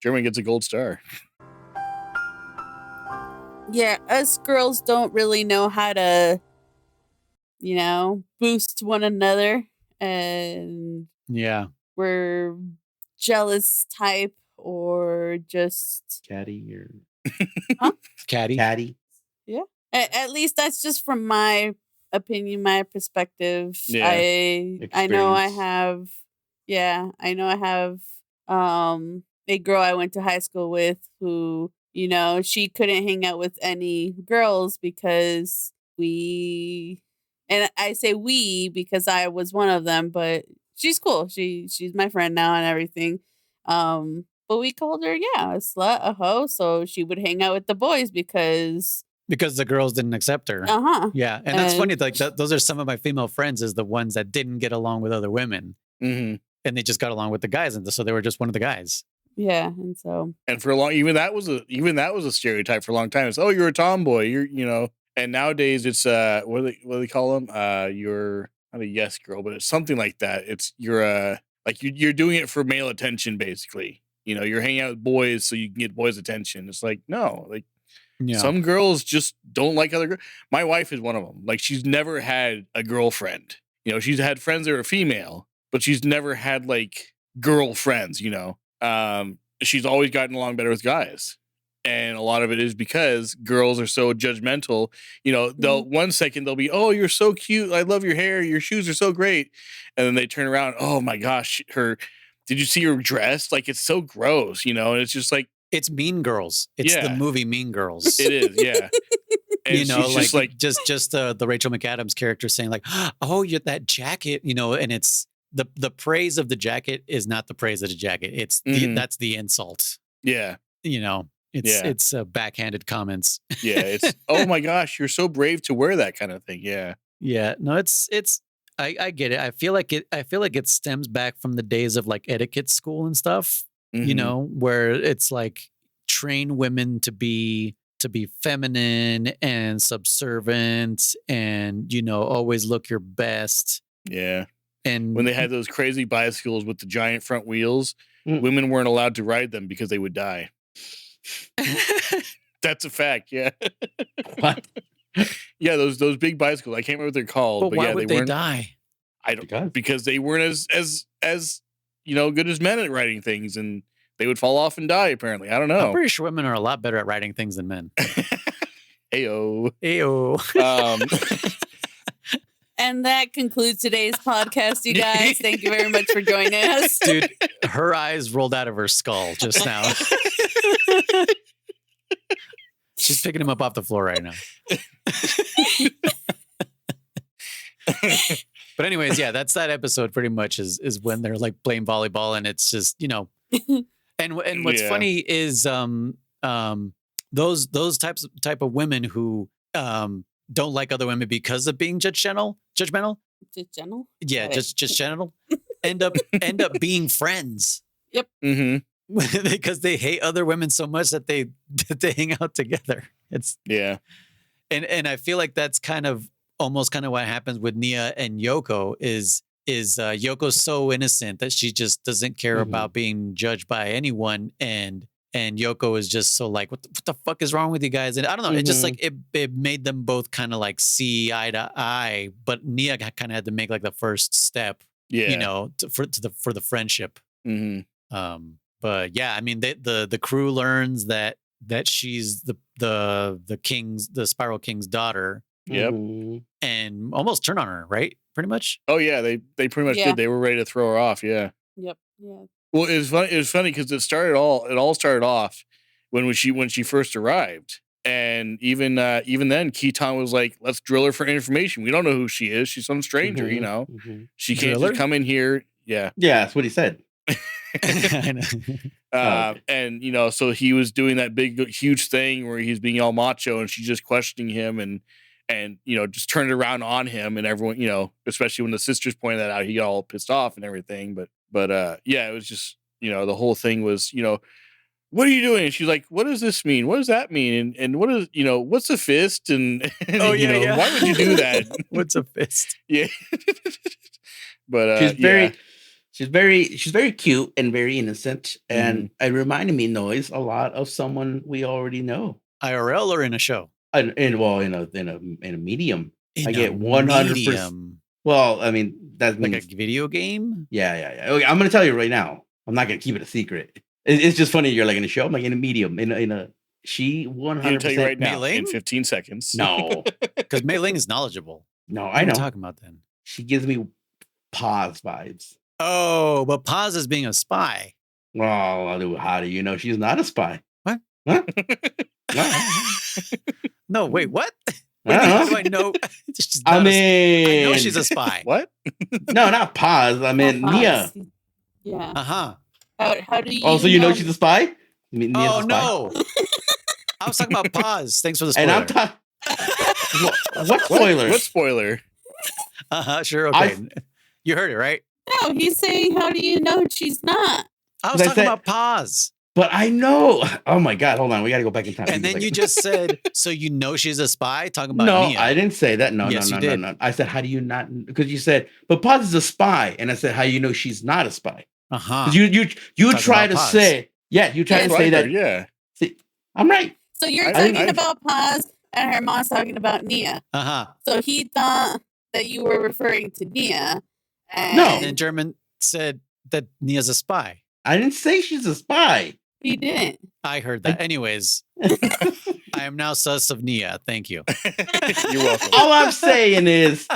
German gets a gold star. Yeah, us girls don't really know how to, boost one another, and Yeah. we're jealous type or just Catty or Catty. Catty. at least that's just from my opinion, my perspective. Yeah. I know I have a girl I went to high school with who, she couldn't hang out with any girls because and I say we because I was one of them, but she's cool. She's my friend now and everything. But we called her, a slut, a hoe, so she would hang out with the boys because Because the girls didn't accept her. Yeah. And that's funny. Like those are some of my female friends is the ones that didn't get along with other women. Mm-hmm. And they just got along with the guys. And so they were just one of the guys. Yeah. And so. And for a long, even that was a stereotype for a long time. It's, oh, you're a tomboy. And nowadays it's, what do they call them? You're not a yes girl, but it's something like that. It's, you're doing it for male attention, basically. You're hanging out with boys so you can get boys' attention. It's like, no, like, Yeah. some girls just don't like other girls. My wife is one of them. Like, she's never had a girlfriend. She's had friends that are female, but she's never had like girlfriends. She's always gotten along better with guys, and a lot of it is because girls are so judgmental. They'll 1 second they'll be, oh, you're so cute, I love your hair, your shoes are so great, and then they turn around, oh my gosh, did you see her dress? Like, it's so gross, and it's just like. It's Mean Girls. It's the movie Mean Girls. It is, yeah. And she's just the Rachel McAdams character saying like, "Oh, you're that jacket," and it's the praise of the jacket is not the praise of the jacket. It's that's the insult. Yeah. It's backhanded comments. Yeah, it's oh my gosh, you're so brave to wear that kind of thing. Yeah. Yeah. No, it's I get it. I feel like it stems back from the days of like etiquette school and stuff. Where it's like train women to be feminine and subservient and, always look your best. Yeah. And when they had those crazy bicycles with the giant front wheels, Mm. women weren't allowed to ride them because they would die. That's a fact. Yeah. What? Yeah, those big bicycles. I can't remember what they're called, but but why yeah, would they they weren't. die? I don't Because because they weren't as good as men at riding things, and they would fall off and die. Apparently, I don't I'm know. pretty sure women are a lot better at riding things than men. Heyo. Ayo. And that concludes today's podcast, you guys. Thank you very much for joining us. Dude, her eyes rolled out of her skull just now. She's picking him up off the floor right now. But anyways, yeah, that's that episode pretty much is when they're like playing volleyball, and it's just, and what's Yeah. funny is those type of women who don't like other women because of being judgmental. Just gentle. Yeah, Got it. just genital. End up being friends Mm-hmm. because they hate other women so much that they hang out together. It's Yeah. and I feel like that's almost what happens with Nia and Yoko is Yoko's so innocent that she just doesn't care Mhm. about being judged by anyone, and Yoko is just so like, what the fuck is wrong with you guys? And I don't know, it just like it made them both kind of like see eye to eye, but Nia kind of had to make like the first step, Yeah. for the friendship. Mm-hmm. But yeah, I mean, the crew learns that she's the Spiral King's daughter, Yep. Mhm. and almost turn on her, right? Pretty much. Oh yeah, they pretty much Yeah. did. They were ready to throw her off. Yeah. Yep. Yeah. Well, it was funny because it all started off when she first arrived, and even then, Keaton was like, "Let's drill her for information. We don't know who she is. She's some stranger. You Mhm. know, Mhm. she can't Drill her? just come in here." Yeah. Yeah, that's what he said. I know. Okay. And so he was doing that big, huge thing where he's being all macho, and she's just questioning him, and just turned around on him, and everyone, especially when the sisters pointed that out, he got all pissed off and everything. But yeah, it was just, the whole thing was, what are you doing? And she's like, what does this mean? What does that mean? And what is, what's a fist? And, Oh, yeah. why would you do that? What's a fist? Yeah. But She's yeah. she's very cute and very innocent, and it reminded me, Noise, a lot of someone we already know. IRL or in a show? In a medium. In I a get 100%. medium. Well, I mean, that Like means a video game? yeah. Okay, I'm gonna tell you right now. I'm not gonna keep it a secret. It's just funny. You're like in a show. I'm like in a medium. She I'm gonna tell you 100%. right now Mei in Ling? 15 seconds. No, Because Mei Ling is knowledgeable. no, What I are we know. talking about then? She gives me pause vibes. Oh, but Paz is being a spy. Well, how do you know she's not a spy? What? Huh? No, wait, what? I don't How do know. I know? She's I not a- mean, I know she's a spy. What? no, not pause. I mean, Pause. Nia. Yeah. Uh-huh. How do you? Oh, so you know she's a spy? I mean, Nia's Oh, a spy? no. I was talking about Paz. Thanks for the spoiler. And I'm talking. What spoiler? What spoiler? Uh-huh, sure, okay. You heard it, right? No, he's saying, how do you know she's not? I was I talking said- about Paz. But I know. Oh my God! Hold on, we got to go back in time. And then you just said, so you know she's a spy? Talking about no, Nia. I didn't say that. No, Yes, no, you no, did. no. I said, how do you not? Because you said, but Paz is a spy, and I said, how do you know she's not a spy? Uh-huh. 'Cause you Talking try about to Paz. say, yeah, you try Yes. to say that. Yeah. See, I'm right. So you're I- talking I- about Paz, and her mom's talking about Nia. Uh-huh. So he thought that you were referring to Nia. And No. And then German said that Nia's a spy. I didn't say she's a spy. he didn't. I heard that. Anyways, I am now sus of Nia. Thank you. You're welcome. All I'm saying is,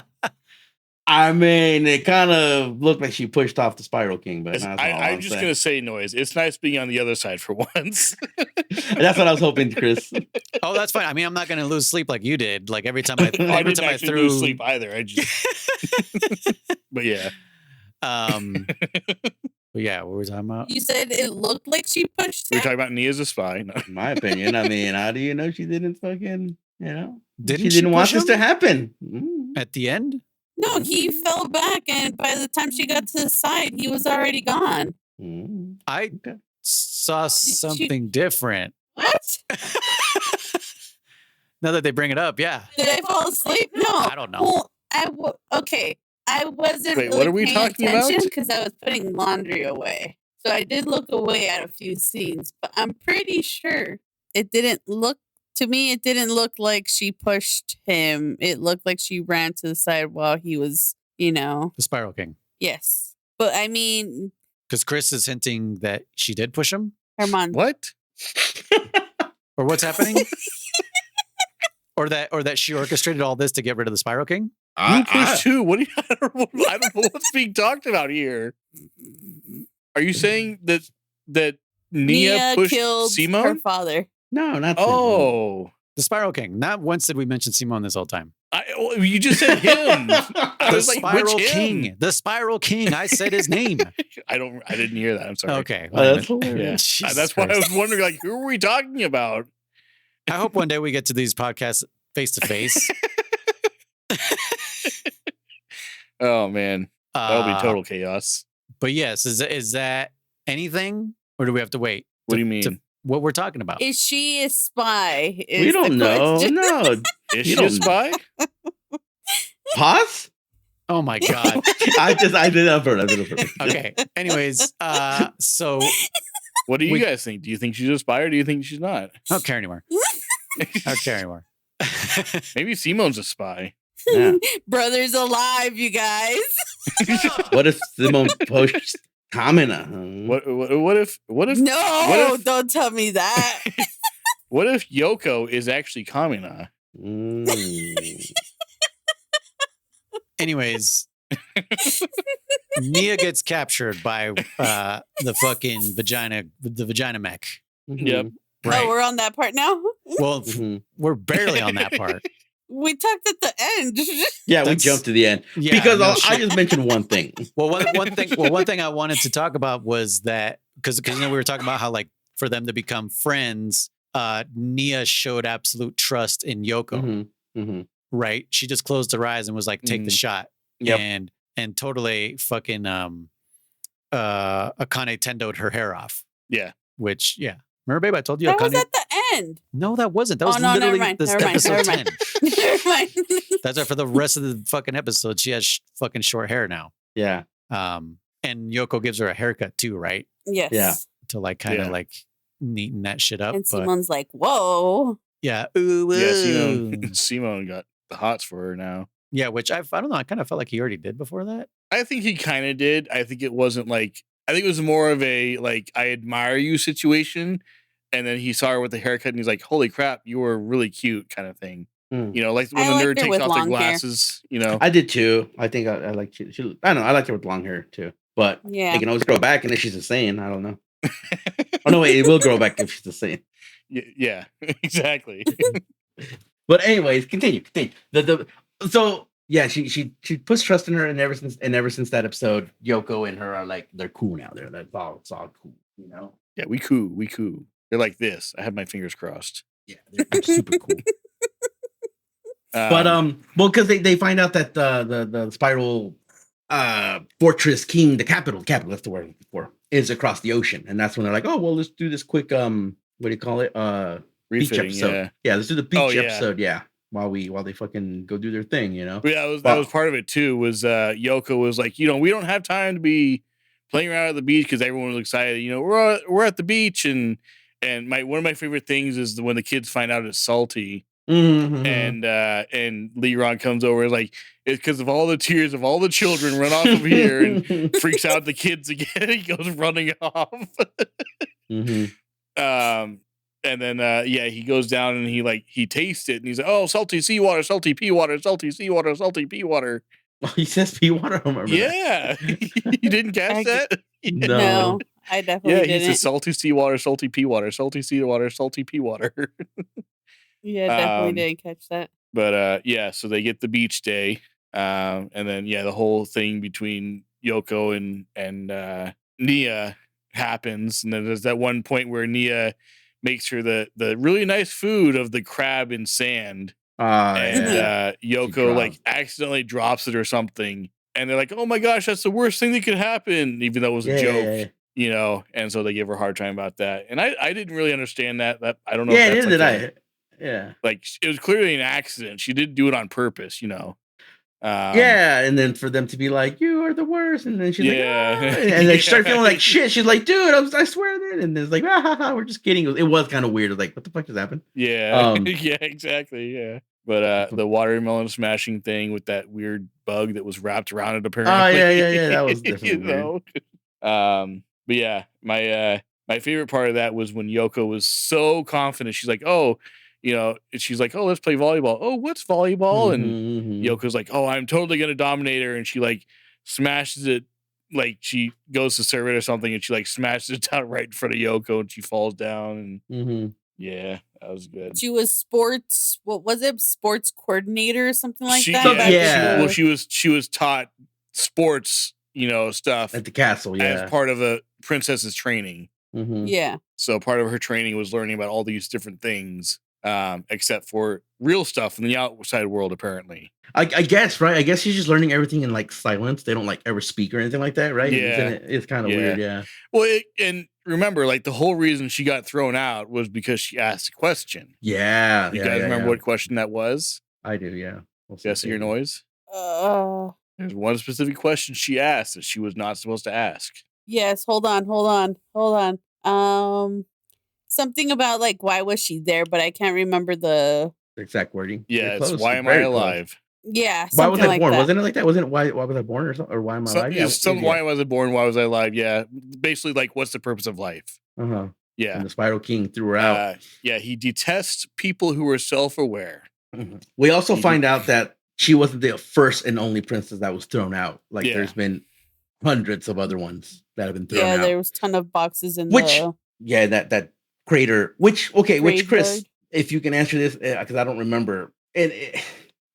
I mean, it kind of looked like she pushed off the Spiral King, but that's all I'm just saying. gonna say, Noise. It's nice being on the other side for once. That's what I was hoping, Chris. Oh, that's fine. I mean, I'm not going to lose sleep like you did. Like every time I I every didn't time I actually threw lose sleep either. I just, but yeah. But yeah, what were we talking about? You said it looked like she pushed We were him. talking about Nia's a spy. No. In my opinion, I mean, how do you know she didn't fucking, Didn't she she didn't want push this to him? happen? At the end? No, he fell back, and by the time she got to the side, he was already gone. Mm. I Okay. saw something different. What? Now that they bring it up, yeah. Did I fall asleep? No. I don't know. Well, okay. I wasn't Wait, really what are we paying talking about? attention because I was putting laundry away. So I did look away at a few scenes, but I'm pretty sure it didn't look like she pushed him. It looked like she ran to the side while he was, The Spiral King. yes. But I mean, Because Kriss is hinting that she did push him? Herman. What? Or what's happening? or that she orchestrated all this to get rid of the Spiral King? Who pushed who? What do you, I don't know what's being talked about here. Are you saying that Nia pushed killed her Simone? father. No, not Oh. The Spiral King. Not once did we mention Simone this whole time. You just said him. I The was like, Spiral which him? King. The Spiral King. I said his name. I didn't hear that. I'm sorry. Okay. Oh, that's Yeah. hilarious. Jesus That's why I Christ. was wondering, like, who are we talking about? I hope one day we get to these podcasts face to face. Oh man, that'll be total chaos. But yes, is that anything, or do we have to wait? What do you to mean? what we're talking about? Is she a spy? We Is the don't know. question. No. Is You she a don't- spy? Pause? Oh my god. I did that first. Okay. Anyways, so What do you We- guys think? Do you think she's a spy or do you think she's not? I don't care anymore. I don't care anymore. Maybe Simone's a spy. Yeah. Brothers alive, you guys. What if Simone pushed Kamina? What if No, what if- don't tell me that. what if Yoko is actually Kamina? Mm. Anyways, Nia gets captured by the fucking vagina mech. Yep. Right. Oh, we're on that part now. Well, Mhm. we're barely on that part. We talked at the end. Yeah, we That's- jumped to the end Yeah, because no I shit. just mentioned one thing. Well, one thing I wanted to talk about was that because we were talking about how like for them to become friends, Nia showed absolute trust in Yoko. Mhm, mhm. Right? She just closed her eyes and was like, "Take the shot," Yep. and totally fucking Akane tendoed her hair off. Yeah. Which remember, babe, I told you That was Akane. at the end. No, that wasn't. That was Oh, no, never literally mind, this never mind, episode never mind. 10. Never mind. That's why for the rest of the fucking episode, she has fucking short hair now. Yeah. And Yoko gives her a haircut too, right? Yes. Yeah. To like kind of Yeah. like neaten that shit up. And But Simone's like, whoa. yeah, ooh, Yeah, Simone got the hots for her now. yeah, which I don't know. I kind of felt like he already did before that. I think he kind of did. I think it wasn't like, I think it was more of a like, I admire you situation. And then he saw her with the haircut and he's like, holy crap, you were really cute kind of thing. Hmm. You know, like when I the liked nerd her takes with off their long hair. glasses, you know. I did too. I think I like she I don't know. I like her with long hair too. But Yeah. they can always grow back, and if she's a Saiyan, I don't know. Oh no, wait, it will grow back if she's a Saiyan. Yeah, exactly. But anyways, continue. So yeah, she puts trust in her, and ever since that episode, Yoko and her are like they're cool now. It's all cool, you know. Yeah, we coo. They're like this. I have my fingers crossed. Yeah, they're super cool. Um, But well, because they find out that the spiral fortress king, the capital, that's the word I'm looking for, is across the ocean, and that's when they're like, oh well, let's do this quick what do you call it? Beach refitting, episode. yeah. Let's do the beach Oh, yeah. episode. Yeah, while they fucking go do their thing, you know. But yeah, that was part of it too. Was Yoko was like, you know, we don't have time to be playing around at the beach because everyone was excited. You know, we're at the beach, and one of my favorite things is when the kids find out it's salty. Mhm. And Leron comes over and like, it's because of all the tears of all the children run off of here and freaks out the kids again. He goes running off. Mhm. And then he goes down and he tastes it and he's like, oh, salty seawater, salty pea water, salty seawater, salty pea water. Oh, he says pea water. I don't remember. Yeah. You didn't catch that? That. No, I definitely Yeah, he didn't. says salty seawater, salty pea water, salty seawater, salty pea water. Yeah, definitely didn't catch that. But so they get the beach day. And then the whole thing between Yoko and Nia happens. And then there's that one point where Nia makes her the really nice food of the crab in sand. And Yoko like accidentally drops it or something. And they're like, oh my gosh, that's the worst thing that could happen, even though it was a joke. Yeah. You know, and so they give her a hard time about that. And I didn't really understand that. I don't know. Yeah, if that's neither like did I. Yeah. like it was clearly an accident. She didn't do it on purpose, you know. Yeah, and then for them to be like, "You are the worst," and then she's like, Yeah. and then she started feeling like shit. She's like, "Dude, I swear that," and then it's like, we're just kidding." It was kind of weird. Like, what the fuck just happened? Yeah. Yeah, exactly. Yeah. But the watermelon smashing thing with that weird bug that was wrapped around it apparently. Oh yeah. That was definitely weird. But yeah, my favorite part of that was when Yoko was so confident. She's like, "Oh, she's like, oh, let's play volleyball. Oh, what's volleyball?" And Yoko's like, "Oh, I'm totally gonna dominate her," and she like smashes it. Like she goes to serve it or something, and she like smashes it down right in front of Yoko, and she falls down. And yeah, that was good. She was sports. What was it? Sports coordinator or something like that. Yeah. She was taught sports, stuff at the castle. Yeah, as part of a princess's training. Yeah. So part of her training was learning about all these different things, except for real stuff in the outside world, apparently. I guess, right? I guess she's just learning everything in like silence. They don't like ever speak or anything like that, right? Yeah. It's kind of weird, yeah. Well, and remember, like the whole reason she got thrown out was because she asked a question. Yeah. You guys remember what question that was? I do, yeah. Jessi, your noise? There's one specific question she asked that she was not supposed to ask. Yes, hold on. Something about like why was she there, but I can't remember the exact wording. Yeah, it's why am I alive? Yeah. Why was I like born? That. Wasn't it like that? Wasn't it why was I born or something? Or why am I alive? Why was I born? Why was I alive? Yeah. Basically, like, what's the purpose of life? Yeah. And the Spiral King threw her out. Yeah, he detests people who are self-aware. We also find out that she wasn't the first and only princess that was thrown out. Like there's been hundreds of other ones that have been thrown out. Yeah, there was a ton of boxes in that crater. Which Kriss, if you can answer this, because I don't remember.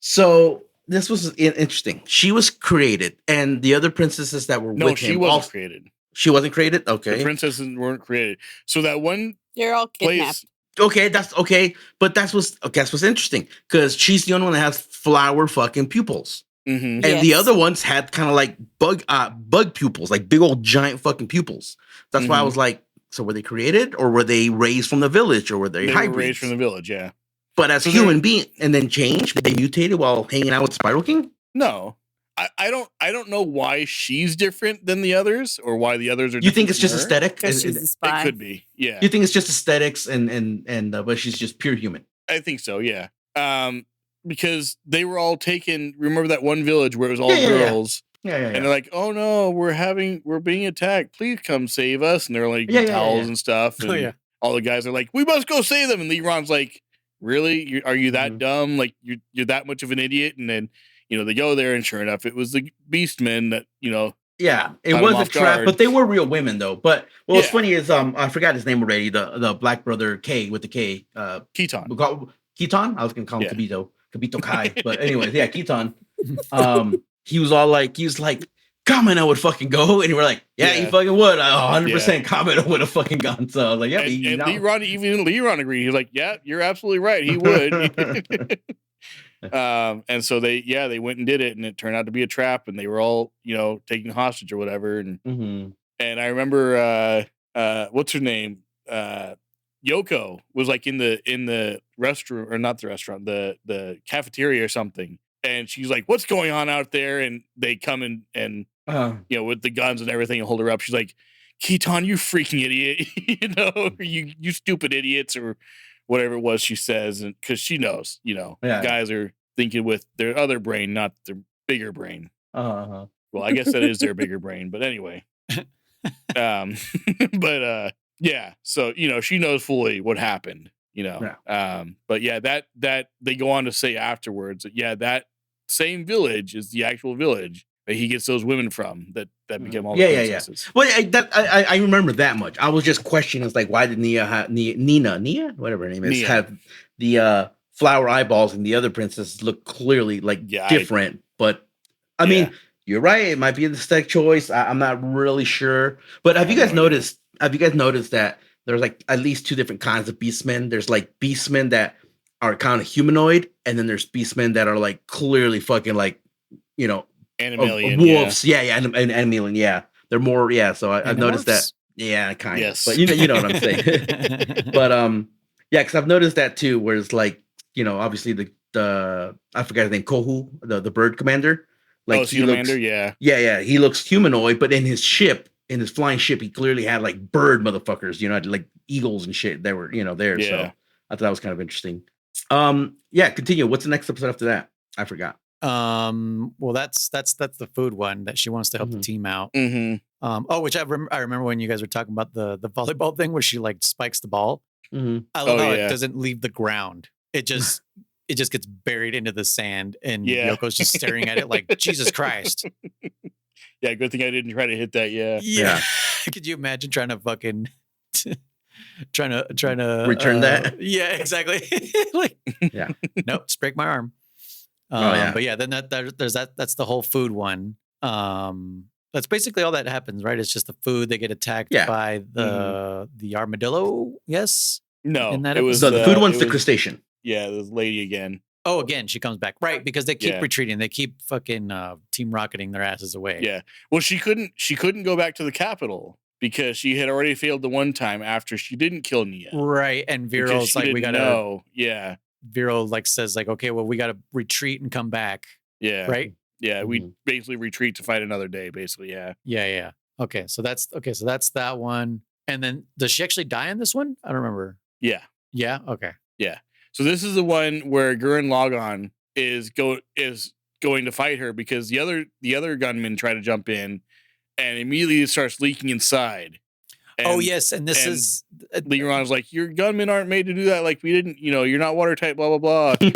So this was interesting. She was created, and the other princesses that were with him. No, she wasn't created. She wasn't created? Okay. The princesses weren't created. So that one they're all kidnapped. Okay, that's okay. But that's what's interesting. Because she's the only one that has flower fucking pupils. And the other ones had kind of like bug pupils, like big old giant fucking pupils. That's why I was like, so were they created or were they raised from the village or were they hybrids? Were raised from the village, yeah. But as human beings, and then changed, they mutated while hanging out with Spiral King? No. I don't know why she's different than the others or why the others are different. You think it's just aesthetic? Because she's a spy. It could be, yeah. You think it's just aesthetics and but she's just pure human? I think so, yeah. Because they were all taken. Remember that one village where it was all girls? Yeah. And they're like, "Oh no, we're being attacked. Please come save us." And they're like towels and stuff. And all the guys are like, "We must go save them." And Leron's like, "Really? Are you that dumb? Like you're that much of an idiot?" And then they go there, and sure enough, it was the Beastmen that Yeah, it was a trap, but they were real women though. But what's funny is I forgot his name already. The black brother K with the K. Keaton. Keaton. I was gonna call him Kabito Kai, but anyways, Keaton. He was like, Kamina would fucking go, and we're like, he fucking would. 100% Kamina would have fucking gone. So I was like, and Leron agreed. He's like, yeah, you're absolutely right. He would. And so they went and did it, and it turned out to be a trap, and they were all taken hostage or whatever. And and I remember what's her name? Yoko was like in the restaurant, or not the restaurant, the cafeteria or something. And she's like, "What's going on out there?" And they come in and with the guns and everything and hold her up. She's like, "Keaton, you freaking idiot! you stupid idiots," or whatever it was she says, and because she knows, guys are thinking with their other brain, not their bigger brain. Well, I guess that is their bigger brain, but anyway. So she knows fully what happened. But that they go on to say afterwards that that same village is the actual village that he gets those women from that became all the princesses. Well, I remember that much. I was just questioning, it's like, why did Nina, whatever her name is, have the flower eyeballs and the other princesses look clearly like different? But I mean, you're right. It might be an aesthetic choice. I'm not really sure. But have you guys noticed that there's like at least two different kinds of beastmen? There's like beastmen that are kind of humanoid, and then there's beastmen that are like clearly fucking like, Animalian, wolves. Animalian. Yeah, they're more. Yeah, so I've noticed that. Yeah, kind of. But you know what I'm saying. But because I've noticed that too, where it's like, obviously the I forgot his name, Kohu, the bird commander. Like he looks, yeah. He looks humanoid, but in his flying ship, he clearly had like bird motherfuckers, like eagles and shit that were, there. Yeah. So I thought that was kind of interesting. Continue. What's the next episode after that? I forgot. Well, that's the food one that she wants to help the team out. Mm-hmm. Which I remember when you guys were talking about the volleyball thing where she like spikes the ball. Mm-hmm. I love how it doesn't leave the ground. It just gets buried into the sand, and Yoko's just staring at it like Jesus Christ. Yeah, good thing I didn't try to hit that. Yeah. Could you imagine trying to fucking trying to return that? Yeah, exactly. Nope, just break my arm. But yeah, then there's that. That's the whole food one. That's basically all that happens, right? It's just the food. They get attacked by the armadillo. Yes. No, it was the food one's the crustacean. Yeah, the lady again. Oh, again, she comes back, right? Because they keep retreating. They keep fucking team rocketing their asses away. Yeah. Well, she couldn't go back to the capital because she had already failed the one time after she didn't kill Nia. Right, and Viro's like, we gotta know. Yeah. Viro like says like, okay, well, we gotta retreat and come back. Yeah. Right. Yeah, we basically retreat to fight another day. Basically, yeah. Yeah. Okay, so that's that one. And then does she actually die in this one? I don't remember. Yeah. Yeah. Okay. Yeah. So this is the one where Gurren Lagann is going to fight her because the other gunmen try to jump in, and immediately it starts leaking inside. And, yes, and this is Lagann is like, your gunmen aren't made to do that. Like we didn't, you're not watertight. Blah blah blah.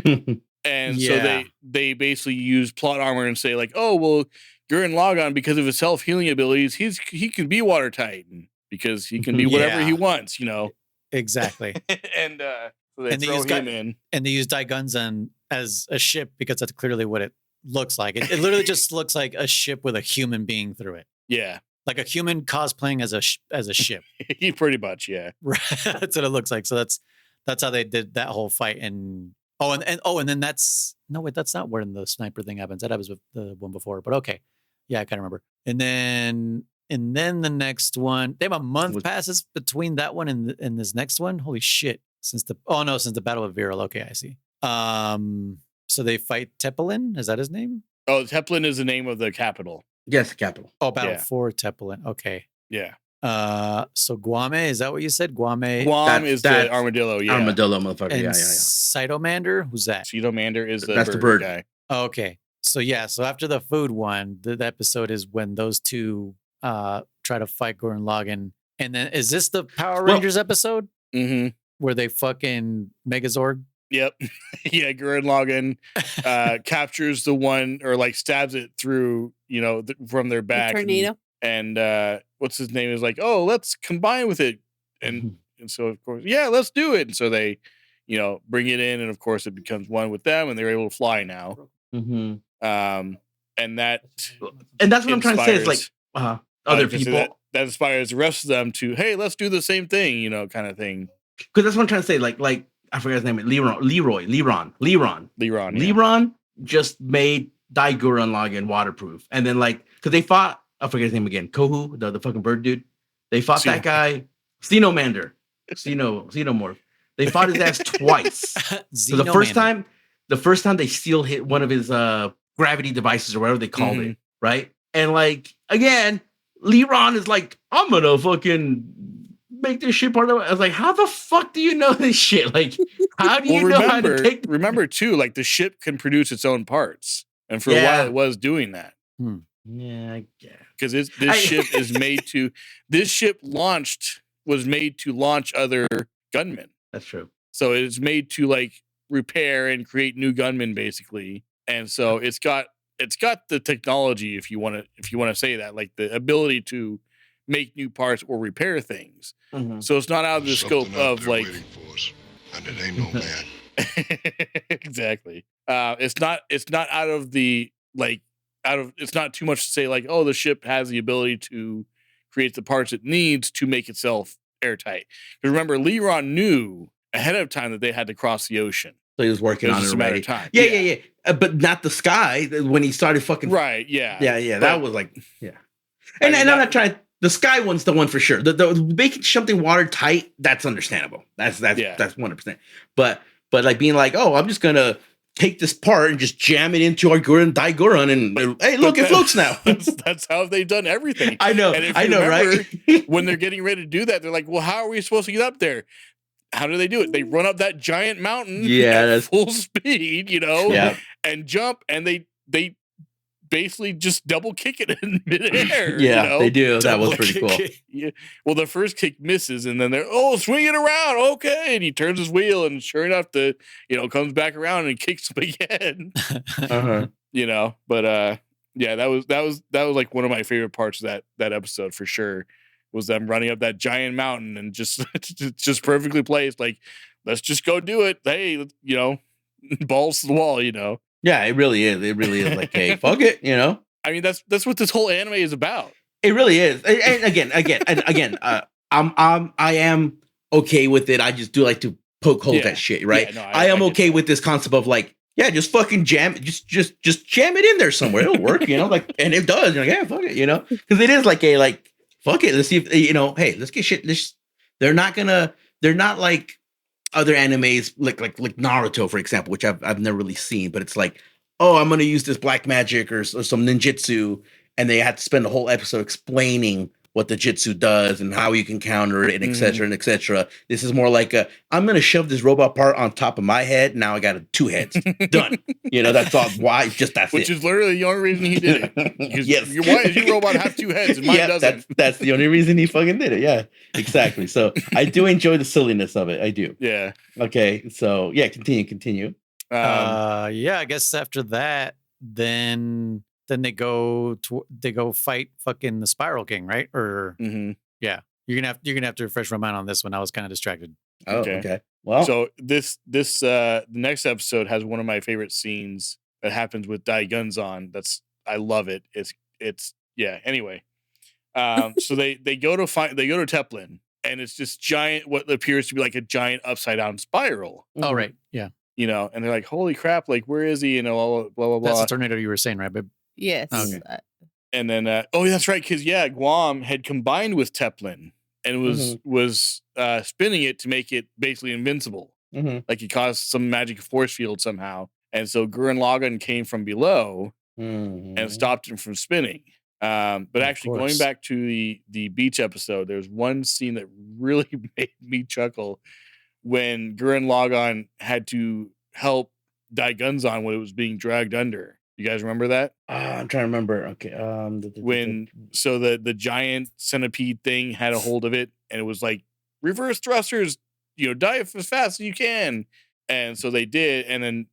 And so they basically use plot armor and say like, oh well, Gurren Lagann, because of his self-healing abilities, he can be watertight because he can be whatever he wants. Exactly. And so they throw him in. And they use Daigunzen as a ship because that's clearly what it looks like. It literally just looks like a ship with a human being through it. Yeah. Like a human cosplaying as a ship. Pretty much, yeah. That's what it looks like. So that's how they did that whole fight. And then that's not where the sniper thing happens. That happens with the one before. But okay. Yeah, I kind of remember. And then the next one, they have a month passes between that one and this next one. Holy shit. Since the Battle of Viral. Okay, I see. So they fight Tepelin. Is that his name? Oh, Tepelin is the name of the capital. Yes, the capital. Oh, Battle for Tepelin. Okay. Yeah. So Guame, is that what you said? Guam is the armadillo. Yeah. Armadillo, motherfucker. And Yeah. Cytomander, who's that? Cytomander is the bird guy. Oh, okay. So so after the food one, the episode is when those two try to fight Gurren Lagann. And then is this the Power Rangers episode? Mm-hmm. Where they fucking Megazord? Yep. Yeah, Gurren Lagann captures the one or like stabs it through, from their back. Tornado. And what's his name is like, oh, let's combine with it. And so of course, yeah, let's do it. And so they, bring it in, and of course it becomes one with them, and they're able to fly now. Mm-hmm. And that's what I'm trying to say is like other people that inspires the rest of them to, hey, let's do the same thing, kind of thing. Because that's what I'm trying to say. Like I forgot his name. Leron just made Gurren Lagann waterproof, and then because they fought, I forget his name again. Kohu, the fucking bird dude. They fought that guy, Xenomorph. They fought his ass twice. So the first time they still hit one of his gravity devices or whatever they called it, right? And again, Leron is like, I'm gonna fucking make this shit part of it. I was like, how the fuck do you know this shit? How do you know how to take? Remember too, the ship can produce its own parts, and for a while it was doing that. Yeah, I guess. Because this ship is made to. This ship was made to launch other gunmen. That's true. So it's made to repair and create new gunmen, basically. And so it's got the technology, if you want to say that, the ability to make new parts or repair things. Mm-hmm. So it's not out of the scope of waiting for us, and it ain't no man. Exactly. It's not out of the it's not too much to say oh, the ship has the ability to create the parts it needs to make itself airtight. Because remember, Leron knew ahead of time that they had to cross the ocean. So he was working on it already. Time. Yeah. But not the sky when he started fucking. Right. Yeah. Yeah. That was And I'm not trying. The sky one's the one for sure. The making something watertight, that's understandable. That's 100%. But being oh, I'm just gonna take this part and just jam it into our Gurren, die Gurren, and hey, look, it floats now. That's how they've done everything. I know, And if I you know, remember, right? when they're getting ready to do that, they're like, well, how are we supposed to get up there? How do they do it? They run up that giant mountain at full speed, Yeah. and jump, and they basically just double kick it in midair. Yeah, they do. That was Double pretty cool. kick. Yeah. Well, the first kick misses, and then they're swing it around, okay. And he turns his wheel, and sure enough, comes back around and kicks him again. Uh-huh. But yeah, that was like one of my favorite parts of that episode for sure. Was them running up that giant mountain and just perfectly placed. Like, let's just go do it. Hey, balls to the wall. Yeah, it really is. It really is like, hey, fuck it. I mean, that's what this whole anime is about. It really is. And again, I am okay with it. I just do like to poke holes at shit, right? Yeah, no, I am okay with this concept of like, yeah, just fucking jam it, just jam it in there somewhere. It'll work, like, and it does. You're like, yeah, fuck it, because it is like a like, fuck it. Let's see if hey, let's get shit. They're not like other animes like Naruto, for example, which I've never really seen, but it's like, oh, I'm gonna use this black magic or some ninjutsu, and they have to spend the whole episode explaining what the jutsu does and how you can counter it, and et cetera, and et cetera. This is more like I'm gonna shove this robot part on top of my head. Now I got 2 heads. Done. That's all. Why? Just that's Which it. is literally the only reason he did it. Yes. Why does your robot have 2 heads and mine doesn't? That's the only reason he fucking did it. Yeah, exactly. So I do enjoy the silliness of it. I do. Yeah. Okay. So yeah, continue. Yeah, I guess after that, then they go fight fucking the Spiral King, right? Or yeah, you're gonna have to refresh my mind on this one. I was kind of distracted. Oh, okay. Well, so this the next episode has one of my favorite scenes that happens with Daigunzan. I love it. It's yeah. Anyway, so they go to Teplin, and it's this giant, what appears to be like a giant upside down spiral. Oh, right. Yeah. And they're like, holy crap, like, where is he? Blah, blah, blah, blah. That's the tornado you were saying, right, babe? Yes. Okay. And then, that's right, because, Guam had combined with Teplin and was spinning it to make it basically invincible. Like, it caused some magic force field somehow. And so Gurren Lagann came from below and stopped him from spinning. But actually, going back to the beach episode, there's one scene that really made me chuckle when Gurren Lagann had to help Daigunzan when it was being dragged under. You guys remember that? I'm trying to remember. Okay. So the giant centipede thing had a hold of it, and it was like, reverse thrusters, dive as fast as you can. And so they did, and then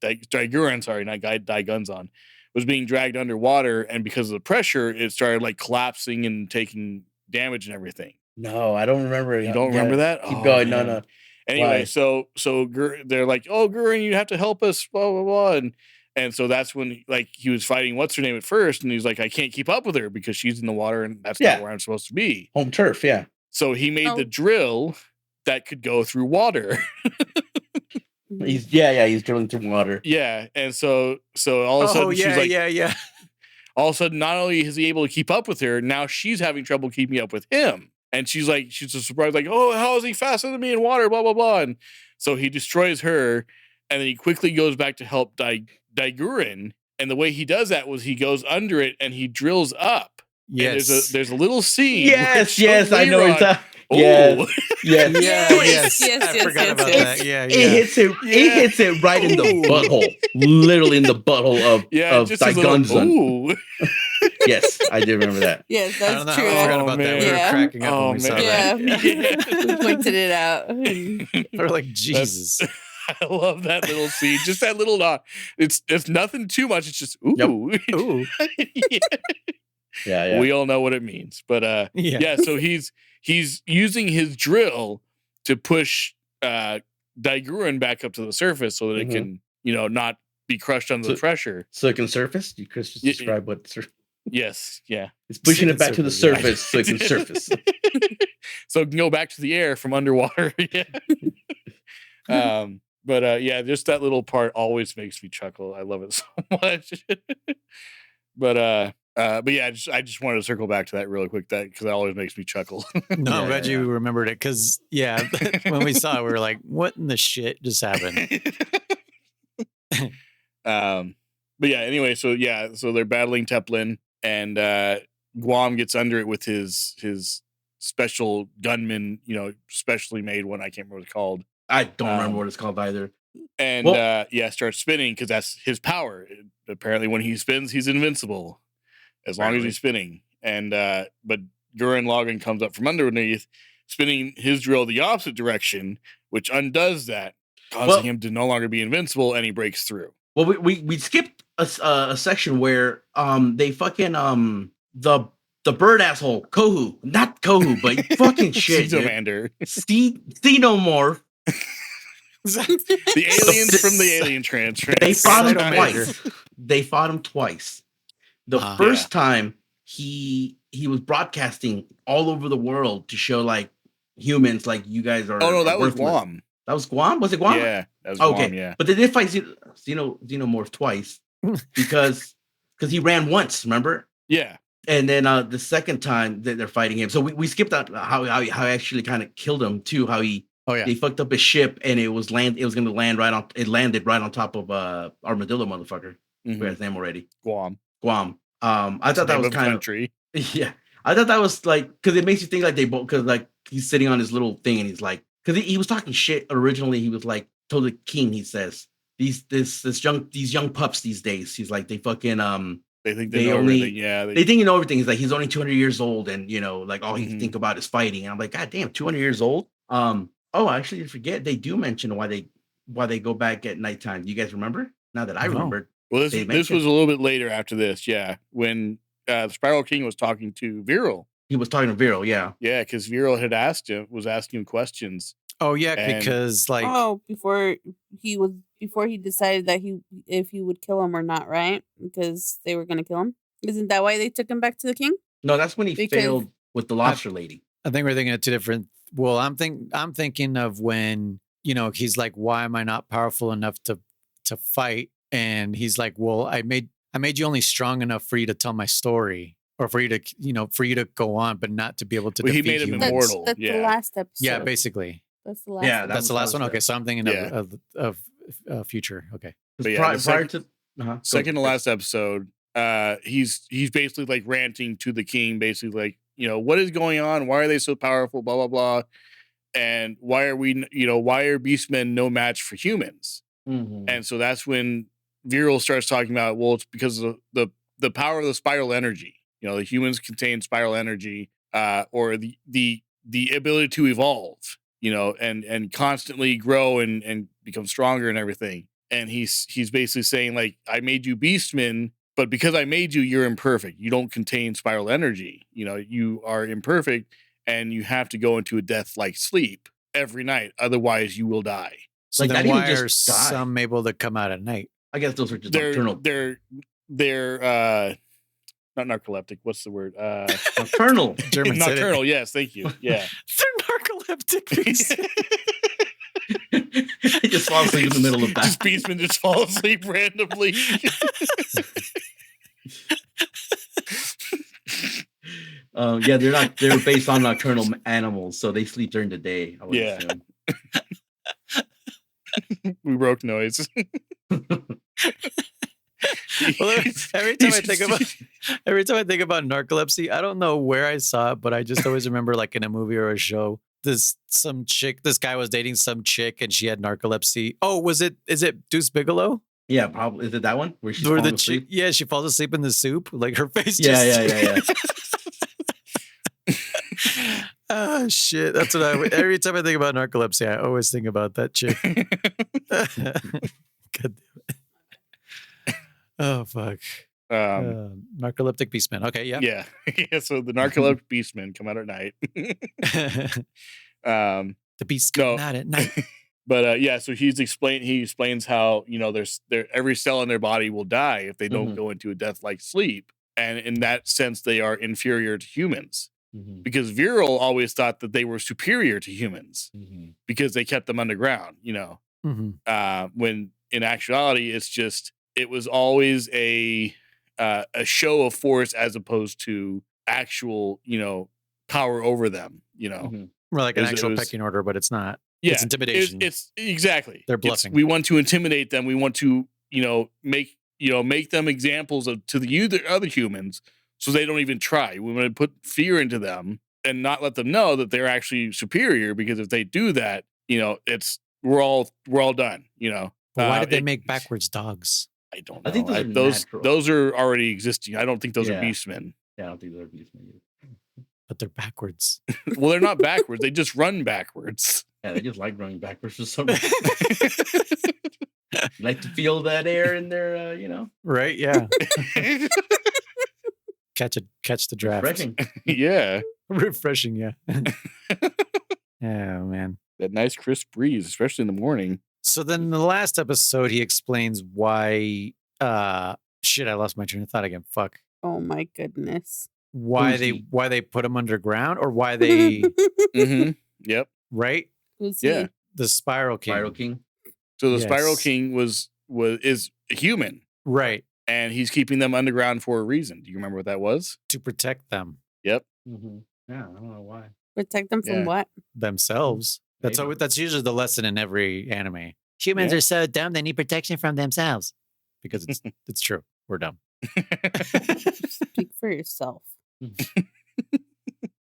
Daiguren, sorry, not Daigunzan, was being dragged underwater, and because of the pressure, it started like collapsing and taking damage and everything. No, I don't remember. You don't remember that? Keep going. Man. No. Anyway, so they're like, oh, Gurren, you have to help us, blah, blah, blah. And so that's when, like, he was fighting what's her name at first, and he's like, I can't keep up with her because she's in the water, and that's not where I'm supposed to be. Home turf, yeah. So he made the drill that could go through water. He's drilling through water. Yeah, and so all of a sudden she's like, all of a sudden, not only is he able to keep up with her, now she's having trouble keeping up with him. And she's just surprised, like, oh, how is he faster than me in water? Blah, blah, blah. And so he destroys her, and then he quickly goes back to help Daiguren. And the way he does that was he goes under it and he drills up. Yes. And there's a little scene. Yes, I know it's Yes. I forgot about that. Yeah. It hits it right in the butthole. Literally in the butthole of Daigunzan. Yes, I did remember that. Yes, that's true. I forgot about that. We were cracking up when we saw that. We pointed it out. We're like, Jesus. I love that little scene. Just that little it's nothing too much. It's just ooh. Yep. Ooh. Yeah. We all know what it means. But so he's using his drill to push Daiguren back up to the surface so that it can, not be crushed under the pressure. So it can surface? You Chris just describe what Yes, yeah. It's pushing it back to the surface so it can surface. So it can go back to the air from underwater. But just that little part always makes me chuckle. I love it so much. But yeah, I just wanted to circle back to that really quick, because that always makes me chuckle. No, I'm glad you remembered it, because when we saw it, we were like, "What in the shit just happened?" But yeah, anyway, so they're battling Teplin, and Guam gets under it with his special gunman, specially made one. I can't remember what it's called. I don't remember what it's called either. And starts spinning because that's his power. Apparently, when he spins, he's invincible as long as he's spinning. And but Gurren Lagann comes up from underneath, spinning his drill the opposite direction, which undoes that, causing him to no longer be invincible, and he breaks through. Well, we skipped a section where they fucking the bird asshole Kohu, not Kohu, but fucking shit, Xenomorph. Xenomorph. The aliens from the Alien Trans. They fought him twice. They fought him twice. The first time he was broadcasting all over the world to show like humans, like you guys are. Oh no, that was Guam. That was Guam. Was it Guam? Yeah, that was Guam. Yeah, but they did fight Xenomorph twice because he ran once. Remember? Yeah. And then the second time that they're fighting him, so we skipped out how he actually kind of killed him too. How he they fucked up his ship and it was going to land right on. It landed right on top of Armadillo motherfucker. We had his name already. Guam. I thought that was kind country. Yeah. I thought that was like because it makes you think like they both because like he's sitting on his little thing and he's like because he was talking shit originally. He was like told the king. He says these young pups these days. He's like they fucking They think they know everything. Yeah, they think you know everything. He's like he's only 200 years old and like all he can think about is fighting. And I'm like, God damn, 200 years old. I actually forget they do mention why they go back at nighttime. Do you guys remember? Now that I remembered. Well, this was a little bit later after this. Yeah, when the Spiral King was talking to Viral. He was talking to Viral. Yeah. Yeah, because Viral had was asking him questions. Oh yeah, because like before he decided that if he would kill him or not, right? Because they were going to kill him. Isn't that why they took him back to the king? No, that's when he failed with the lobster lady. I think we're thinking of two different. Well, I'm thinking of when he's like, why am I not powerful enough to fight? And he's like, well, I made you only strong enough for you to tell my story, or for you to go on, but not to be able to. He made him immortal. That's the last episode. Yeah, basically. That's the last. Yeah, that's the last one. Okay, so I'm thinking of future. Okay, but prior to second to last episode, he's basically like ranting to the king, basically like what is going on? Why are they so powerful? Blah blah blah, and why are beastmen no match for humans? And so that's when Viral starts talking about, well, it's because of the power of the spiral energy. The humans contain spiral energy, or the ability to evolve, and constantly grow and become stronger and everything. And he's basically saying like, I made you beastmen, but because I made you, you're imperfect. You don't contain spiral energy. You are imperfect, and you have to go into a death-like sleep every night. Otherwise, you will die. So like, then why are some able to come out at night? I guess those are just nocturnal. They're not narcoleptic. What's the word? Nocturnal. Nocturnal. Yes, thank you. Yeah, they're narcoleptic. He just falls asleep in the middle of that. Just beastmen just fall asleep randomly. They're based on nocturnal animals, so they sleep during the day. I would assume. We broke noise. Well, every time I think about narcolepsy, I don't know where I saw it, but I just always remember like in a movie or a show, this guy was dating some chick and she had narcolepsy. Oh, is it Deuce Bigelow? Yeah, probably. Is it that one where she's falling asleep? Yeah, she falls asleep in the soup, like her face. Yeah. Oh shit! That's what every time I think about narcolepsy, I always think about that chick. God damn it! Oh fuck! Narcoleptic beastmen. Okay, yeah. So the narcoleptic beastmen come out at night. The beasts come out at night. But so he explains how every cell in their body will die if they don't go into a death-like sleep, and in that sense they are inferior to humans. Because Viral always thought that they were superior to humans because they kept them underground, when in actuality it was always a show of force as opposed to actual, power over them, More like an actual pecking order, but it's not. Yeah, it's intimidation. It's exactly. They're bluffing. We want to intimidate them. We want to make them examples to the other humans, so they don't even try. We want to put fear into them and not let them know that they're actually superior. Because if they do that, we're all done. But why did they make backwards dogs? I don't know. I think those are already existing. I don't think those are beastmen. Yeah, I don't think they're beastmen either. But they're backwards. Well, they're not backwards. They just run backwards. Yeah, they just like running backwards for some reason. Like to feel that air in their, Right? Yeah. Catch the draft. refreshing. Yeah. Refreshing, yeah. Oh man. That nice crisp breeze, especially in the morning. So then in the last episode, he explains why shit, I lost my train of thought again. Fuck. Oh my goodness. Why they put him underground, or why they Mm-hmm. Yep. right? Who's Yeah. The Spiral King. Spiral King. So the Yes. Spiral King is a human, Right. and he's keeping them underground for a reason. Do you remember what that was? To protect them. Yep. Mm-hmm. Yeah, I don't know why. Protect them from Yeah. what? Themselves. That's Maybe. that's usually the lesson in every anime. Humans Yeah. are so dumb they need protection from themselves. Because it's true. We're dumb. Speak for yourself.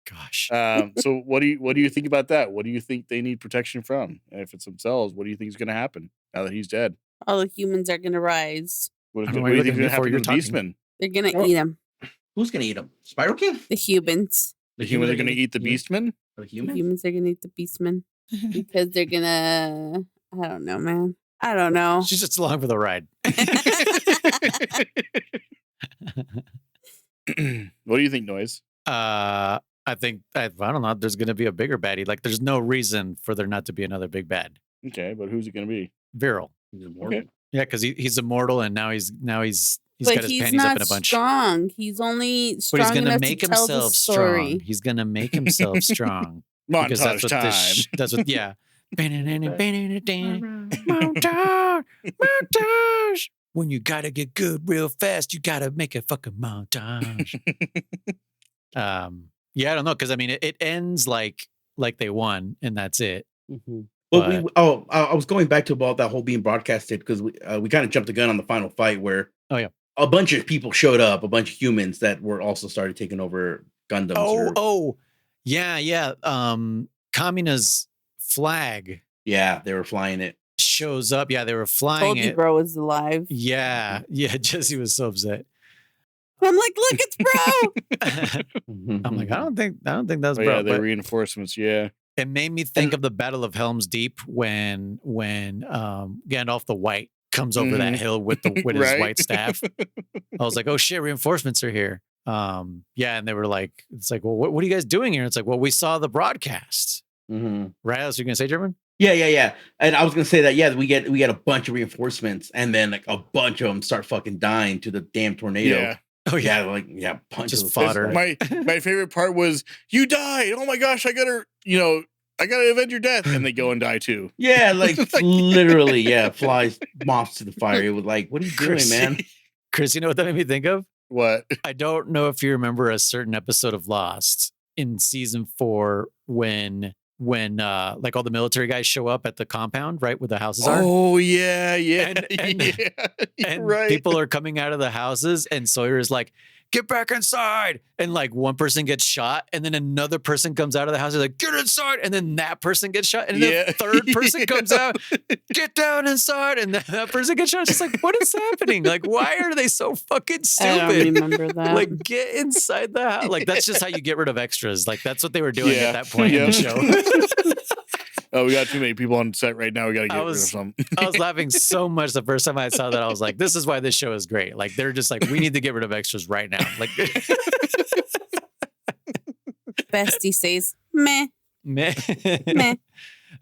Gosh. So what do you think about that? What do you think they need protection from? And if it's themselves, what do you think is going to happen now that he's dead? All the humans are going to rise. What I don't know do why you you're think is going to looking happen to the before Beastmen? They're going to Oh. eat them. Who's gonna eat him? Spiral King? The humans. The humans are going to eat the yeah. Beastmen? The The humans? humans are going to eat the beastmen because they're going to. I don't know, man. I don't know. She's just along for the ride. What do you think, Noise? I think I don't know. There's gonna be a bigger baddie. Like there's no reason for there not to be another big bad. Okay, but who's it going to be? Viral. He's immortal. Okay. Yeah, because he's immortal and now he's got But his he's panties up not in a bunch. strong. He's only But strong he's gonna enough make to tell the himself story. strong. He's gonna make himself strong. Because Montage time. that's what yeah. Montage, montage. When you gotta get good real fast, you gotta make a fucking montage. Yeah, I don't know, because I mean it ends like they won and that's it. Mm-hmm. But- Well, I was going back to about that whole being broadcasted because we kind of jumped the gun on the final fight where Oh, yeah. a bunch of people showed up, a bunch of humans that were also started taking over Gundams. Yeah. Kamina's flag Yeah, they were flying it. shows up. Yeah, they were flying Told you, it. bro, was alive. Yeah. Jessi was so upset. I'm like, look, it's bro. I'm like, I don't think that's Oh, bro. yeah, the but reinforcements. Yeah. it made me think of the Battle of Helm's Deep when Gandalf the White comes over that hill with his Right? white staff. I was like, oh shit, reinforcements are here. Yeah, and they were like, it's like, well, what are you guys doing here? It's like, well, we saw the broadcast. Mm-hmm. Right? That's what you're gonna say, German? Yeah. And I was gonna say that, yeah, we get a bunch of reinforcements, and then like a bunch of them start fucking dying to the damn tornado. Yeah. Oh yeah. Bunch Just of fodder. those guys. My favorite part was you died. Oh my gosh, I gotta avenge your death, and they go and die too. Yeah, like literally, yeah, flies moths to the fire. It was like, what are you doing, Chris, man? Chris, you know what that made me think of? What? I don't know if you remember a certain episode of Lost in season 4 when like all the military guys show up at the compound, right, where the houses are. Oh yeah. And- Yeah. You're And right. people are coming out of the houses, and Sawyer is like, get back inside. And like one person gets shot, and then another person comes out of the house, and like, get inside. And then that person gets shot. And then Yeah. the third person comes out, get down inside. And then that person gets shot. It's just like, what is happening? Like, why are they so fucking I don't stupid? remember that. Like, get inside the house. Like, that's just how you get rid of extras. Like, that's what they were doing at that point in the show. Oh, we got too many people on set right now. We got to get rid of some. I was laughing so much the first time I saw that. I was like, this is why this show is great. Like, they're just like, we need to get rid of extras right now. Like, Bestie says, meh. meh. Meh.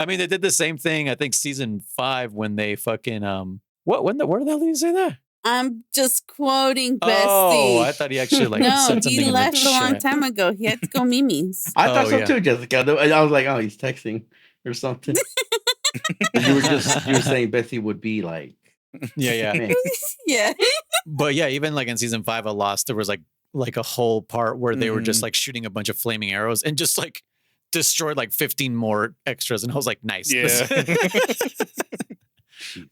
I mean, they did the same thing, I think, season 5 when they fucking, where the hell did you say that? I'm just quoting Bestie. Oh, I thought he actually, like, no, said something he in the left a long chat. time ago. He had to go Mimi's. I thought Oh, so yeah. too, Jessica. I was like, oh, he's texting or something. you were saying Bessie would be like, Yeah. man. Yeah. But yeah, even like in season 5 of Lost, there was like a whole part where they were just Mhm. like shooting a bunch of flaming arrows and just like destroyed like 15 more extras. And I was like, nice. Yeah.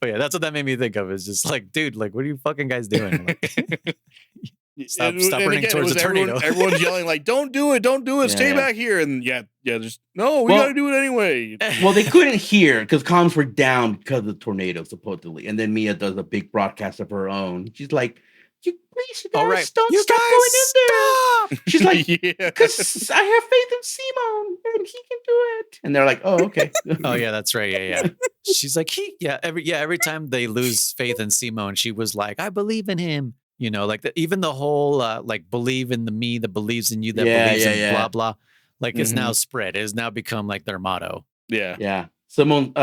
But yeah, that's what that made me think of. Is just like, dude, like, what are you fucking guys doing? Like, stop running towards the tornado. Everyone's yelling like, "Don't do it! Don't do it! Stay back here!" And just no, we got to do it anyway. Well, they couldn't hear because comms were down because of the tornado, supposedly. And then Mia does a big broadcast of her own. She's like, "You please, guys, don't stop going in there." She's like, "Because I have faith in Simon and he can do it." And they're like, "Oh, okay." Oh yeah, that's right. Yeah. She's like, every time they lose faith in Simon, she was like, "I believe in him." You know, like even the whole like believe in the me that believes in you that believes in blah blah. Like it's now spread. It has now become like their motto. Yeah. Simone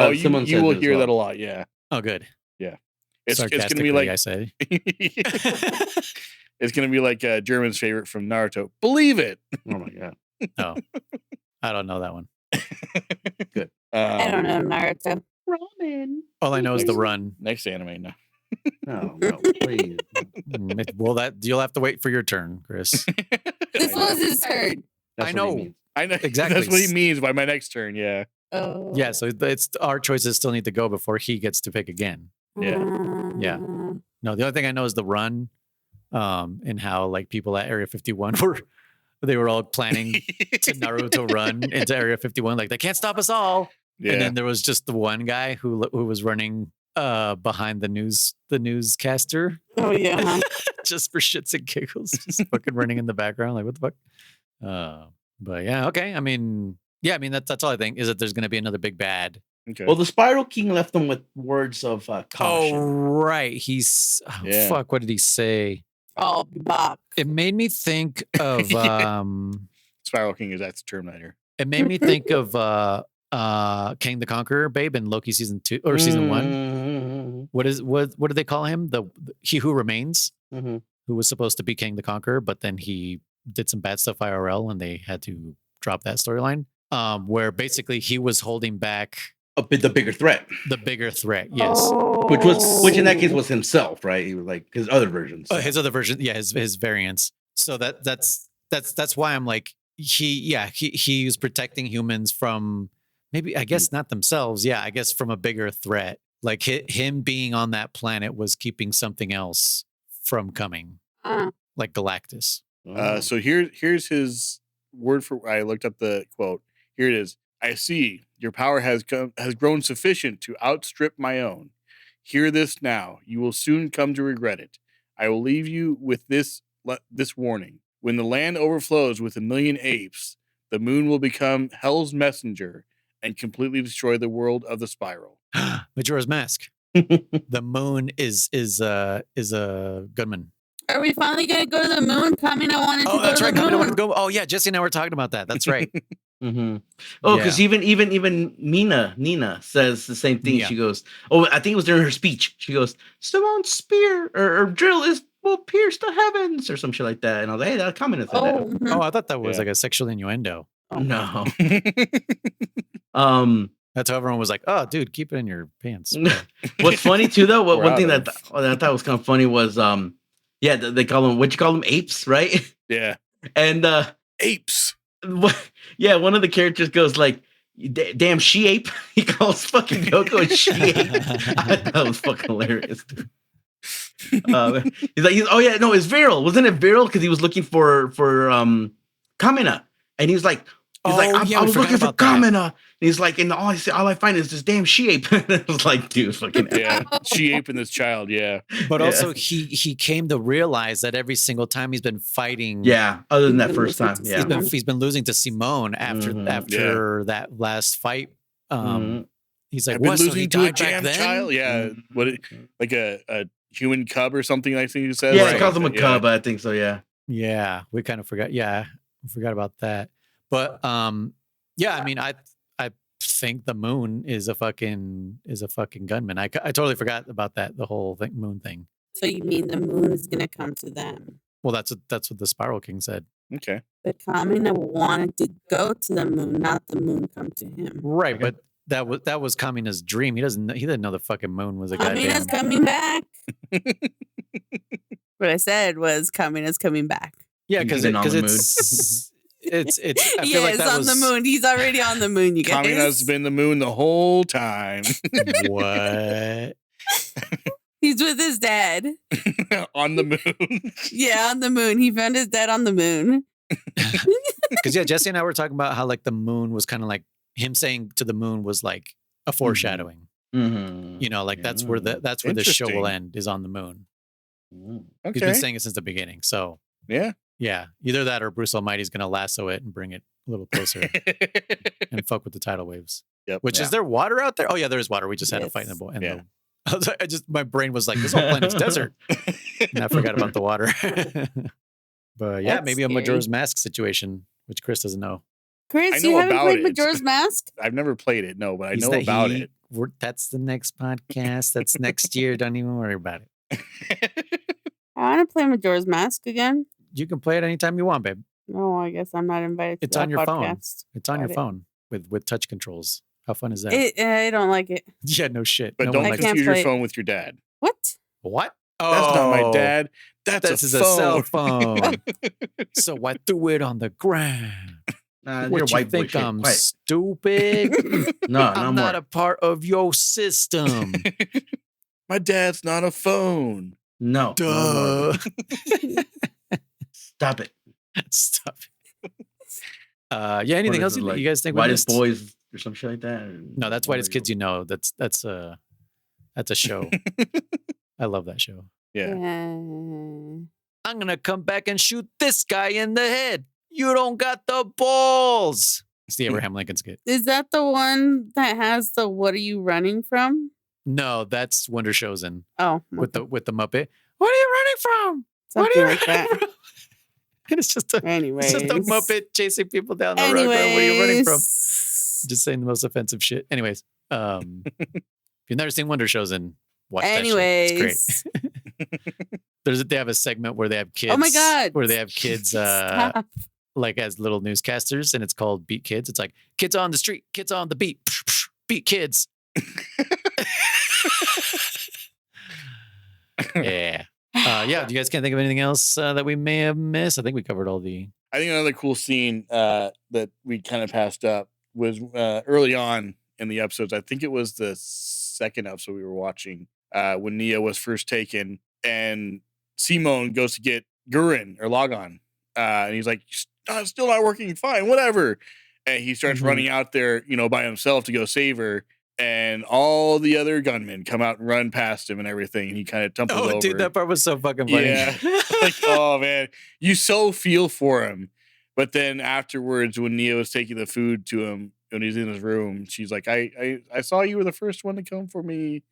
you will hear that a lot. Yeah. Oh, good. Yeah. It's gonna Sarcastically, be like I say. It's gonna be like German's favorite from Naruto. Believe it. Oh my god. Oh, I don't know that one. Good. I don't know Naruto. Ramen. All I know is the run. Next anime now. No, please. Well, you'll have to wait for your turn, Chris. This was his turn. That's I what he know. means. I know Exactly. That's what he means by my next turn. Yeah. Oh. Yeah, so it's our choices still need to go before he gets to pick again. Yeah. No, the only thing I know is the run, and how like people at Area 51 were all planning to Naruto run into Area 51. Like they can't stop us all. Yeah. And then there was just the one guy who was running behind the newscaster. Oh yeah. Just for shits and giggles, just fucking running in the background. Like what the fuck? But yeah, okay. I mean, that's all I think is that there's going to be another big bad. Okay. Well, the Spiral King left them with words of caution. Oh, right. Fuck. What did he say? Oh, Bob. It made me think of Spiral King is that's Terminator. It made me think of King the Conqueror, babe, in Loki season 2 or season 1. What do they call him? The He Who Remains, who was supposed to be King the Conqueror, but then he did some bad stuff IRL, and they had to drop that storyline. Where basically he was holding back the bigger threat. The bigger threat, yes. Oh. Which in that case was himself, right? He was like his other versions. His other version, yeah, his variants. So that's why I'm like he was protecting humans from maybe, I guess not themselves. Yeah, I guess from a bigger threat. Like him being on that planet was keeping something else from coming, like Galactus. So here's his word for. I looked up the quote. Here it is. I see your power has grown sufficient to outstrip my own. Hear this now. You will soon come to regret it. I will leave you with this warning. When the land overflows with 1 million apes, the moon will become Hell's messenger and completely destroy the world of the spiral. Majora's Mask. The moon is a gunman. Are we finally gonna go to the moon? Kamina wanted to go that's to right. the moon. Kamina wanted to go. Oh yeah, Jessi and I were talking about that. That's right. Oh, because even Nina says the same thing. Yeah. She goes, "Oh, I think it was during her speech. She goes, Simone's spear or drill will pierce the heavens or some shit like that." And I was like, "Hey, that comment said that." Oh, I thought that was like a sexual innuendo. No. That's how everyone was like, "Oh, dude, keep it in your pants." What's funny too, though, one thing that I thought was kind of funny was, they call them, what you call them, apes, right? Yeah. And apes. Yeah, one of the characters goes like, "Damn she ape." He calls fucking Yoko a she ape. I thought that was fucking hilarious. He's like, it's Viral. Wasn't it Viral? Because he was looking for Kamina, and he was like, I was looking for Kamina. And he's like, and all I find is this damn she ape. It was like, dude, fucking she ape and this child, yeah. But also he came to realize that every single time he's been fighting. Yeah, other than that first time. Yeah. He's been losing to Simone after that last fight. He's like, I've been what? losing So to a jam child? Yeah. Like a human cub or something, I think you said. Yeah, he calls him a cub, I think so, yeah. Yeah, we kind of forgot. Yeah, we forgot about that. But I mean, I think the moon is a fucking gunman. I totally forgot about that, the whole moon thing. So you mean the moon is gonna come to them? Well, that's what the Spiral King said. Okay. But Kamina wanted to go to the moon, not the moon come to him. Right, but that was Kamina's dream. He didn't know the fucking moon was a goddamn. Kamina's coming back. What I said was Kamina's coming back. Yeah, because it's it's. I feel like He's that on was the moon. He's already on the moon. You guys. Kamina's been the moon the whole time. What? He's with his dad. On the moon. Yeah, on the moon. He found his dad on the moon. Because Jessi and I were talking about how like the moon was kind of like him saying to the moon was like a foreshadowing. Mm-hmm. You know, like that's where the show will Interesting. end is on the moon. He's been Okay. saying it since the beginning. So Yeah. yeah, either that or Bruce Almighty's gonna lasso it and bring it a little closer and fuck with the tidal waves. Yep. Which Yeah. is there water out there? Oh yeah, there is water. We just had to fight in the Yes. boat. Yeah. I just my brain was like, this whole planet's desert, and I forgot about the water. But yeah, That's maybe a scary. Majora's Mask situation, which Chris doesn't know. Chris, I you know haven't about played it. Majora's Mask? I've never played it, no, but I He's know that about he- it. That's the next podcast. That's next year. Don't even worry about it. I want to play Majora's Mask again. You can play it anytime you want, babe. No, I guess I'm not invited to It's that on your phone. podcast. It's on your Got it. phone with touch controls. How fun is that? I don't like it. Yeah, no shit. But No don't one I likes can't confuse your play it. phone with your dad. What? What? That's not my Oh, dad. That's This a is phone. a cell phone. So I threw it on the ground. You're What you white boy think shit. I'm Quiet. stupid? No, I'm no not more. a part of your system. My dad's not a phone. No. No more. Duh. Stop it. Stop it. Yeah, anything What else is it, you, like, you guys think we Whitest missed? boys or some shit like that? No, that's Whitest Kids You Know. That's a show. I love that show. Yeah. I'm gonna come back and shoot this guy in the head. You don't got the balls. It's the Abraham Lincoln skit. Is that the one that has the "What are you running from"? No, that's Wonder Chosen Oh, with the Muppet. What are you running from? What are something you like that. running from? And it's just a Anyways, Muppet chasing people down the road. Going, what are you running from? Anyways. Just saying the most offensive shit. Anyways, if you've never seen Wonder Chosen, watch that shit. It's great. They have a segment where they have kids. Oh my God. Where they have kids Stop. like as little newscasters, and it's called Beat Kids. It's like kids on the street, kids on the beat, beat kids. Yeah. Yeah. Do you guys can't think of anything else that we may have missed? I think we covered all the. I think another cool scene that we kind of passed up was early on in the episodes. I think it was the second episode we were watching when Nia was first taken, and Simone goes to get Gurren or Lagann, and he's like, "Still not working. Fine, whatever." And he starts Mhm. running out there, by himself to go save her. And all the other gunmen come out and run past him and everything, and he kind of tumbles over. Oh, dude, that part was so fucking funny. Yeah. Like, oh man, you so feel for him. But then afterwards, when Nia was taking the food to him when he's in his room, she's like, I saw you were the first one to come for me.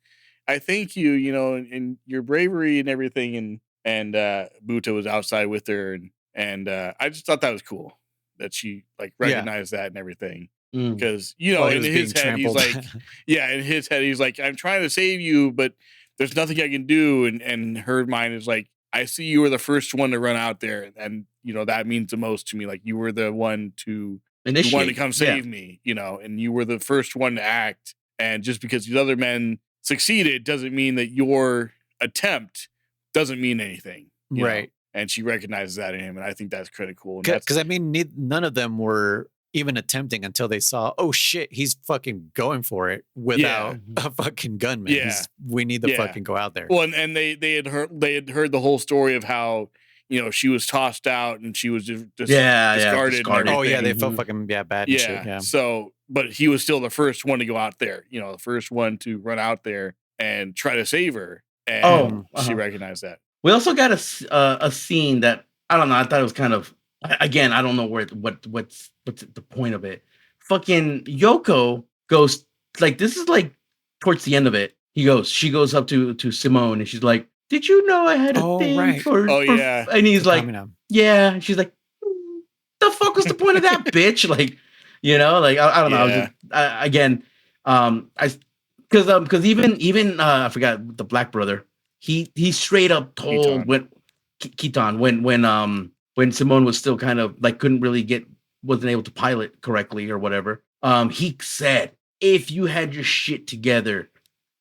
I thank you, and your bravery and everything. And Buta was outside with her, and I just thought that was cool that she like recognized that and everything. Mm. Because While he in was his being head, he's trampled. like, yeah, in his head, he's like, I'm trying to save you, but there's nothing I can do. And her mind is like, I see you were the first one to run out there, and that means the most to me. Like you were the one who wanted to come save me, and you were the first one to act. And just because these other men succeeded doesn't mean that your attempt doesn't mean anything, you know? Right. And she recognizes that in him, and I think that's critical. And Because I mean, none of them were even attempting until they saw, oh shit, he's fucking going for it without a fucking gunman. Yeah. We need to Yeah. fucking go out there. Well, and they had heard the whole story of how she was tossed out and she was just discarded. discarded. And Oh yeah, they everything. felt fucking bad and shit. Yeah. So, but he was still the first one to go out there. The first one to run out there and try to save her. And she recognized that. We also got a scene that I don't know. I thought it was kind of, again, I don't know what's the point of it. Fucking Yoko goes like, this is like towards the end of it. She goes up to Simone and she's like, "Did you know I had a thing for?" Yeah. And he's like, "Yeah." And she's like, "The fuck was the point of that, bitch?" Like, like I don't know. Because even I forgot the black brother. He straight up told Keaton when Simone was still kind of like wasn't able to pilot correctly or whatever. He said, if you had your shit together,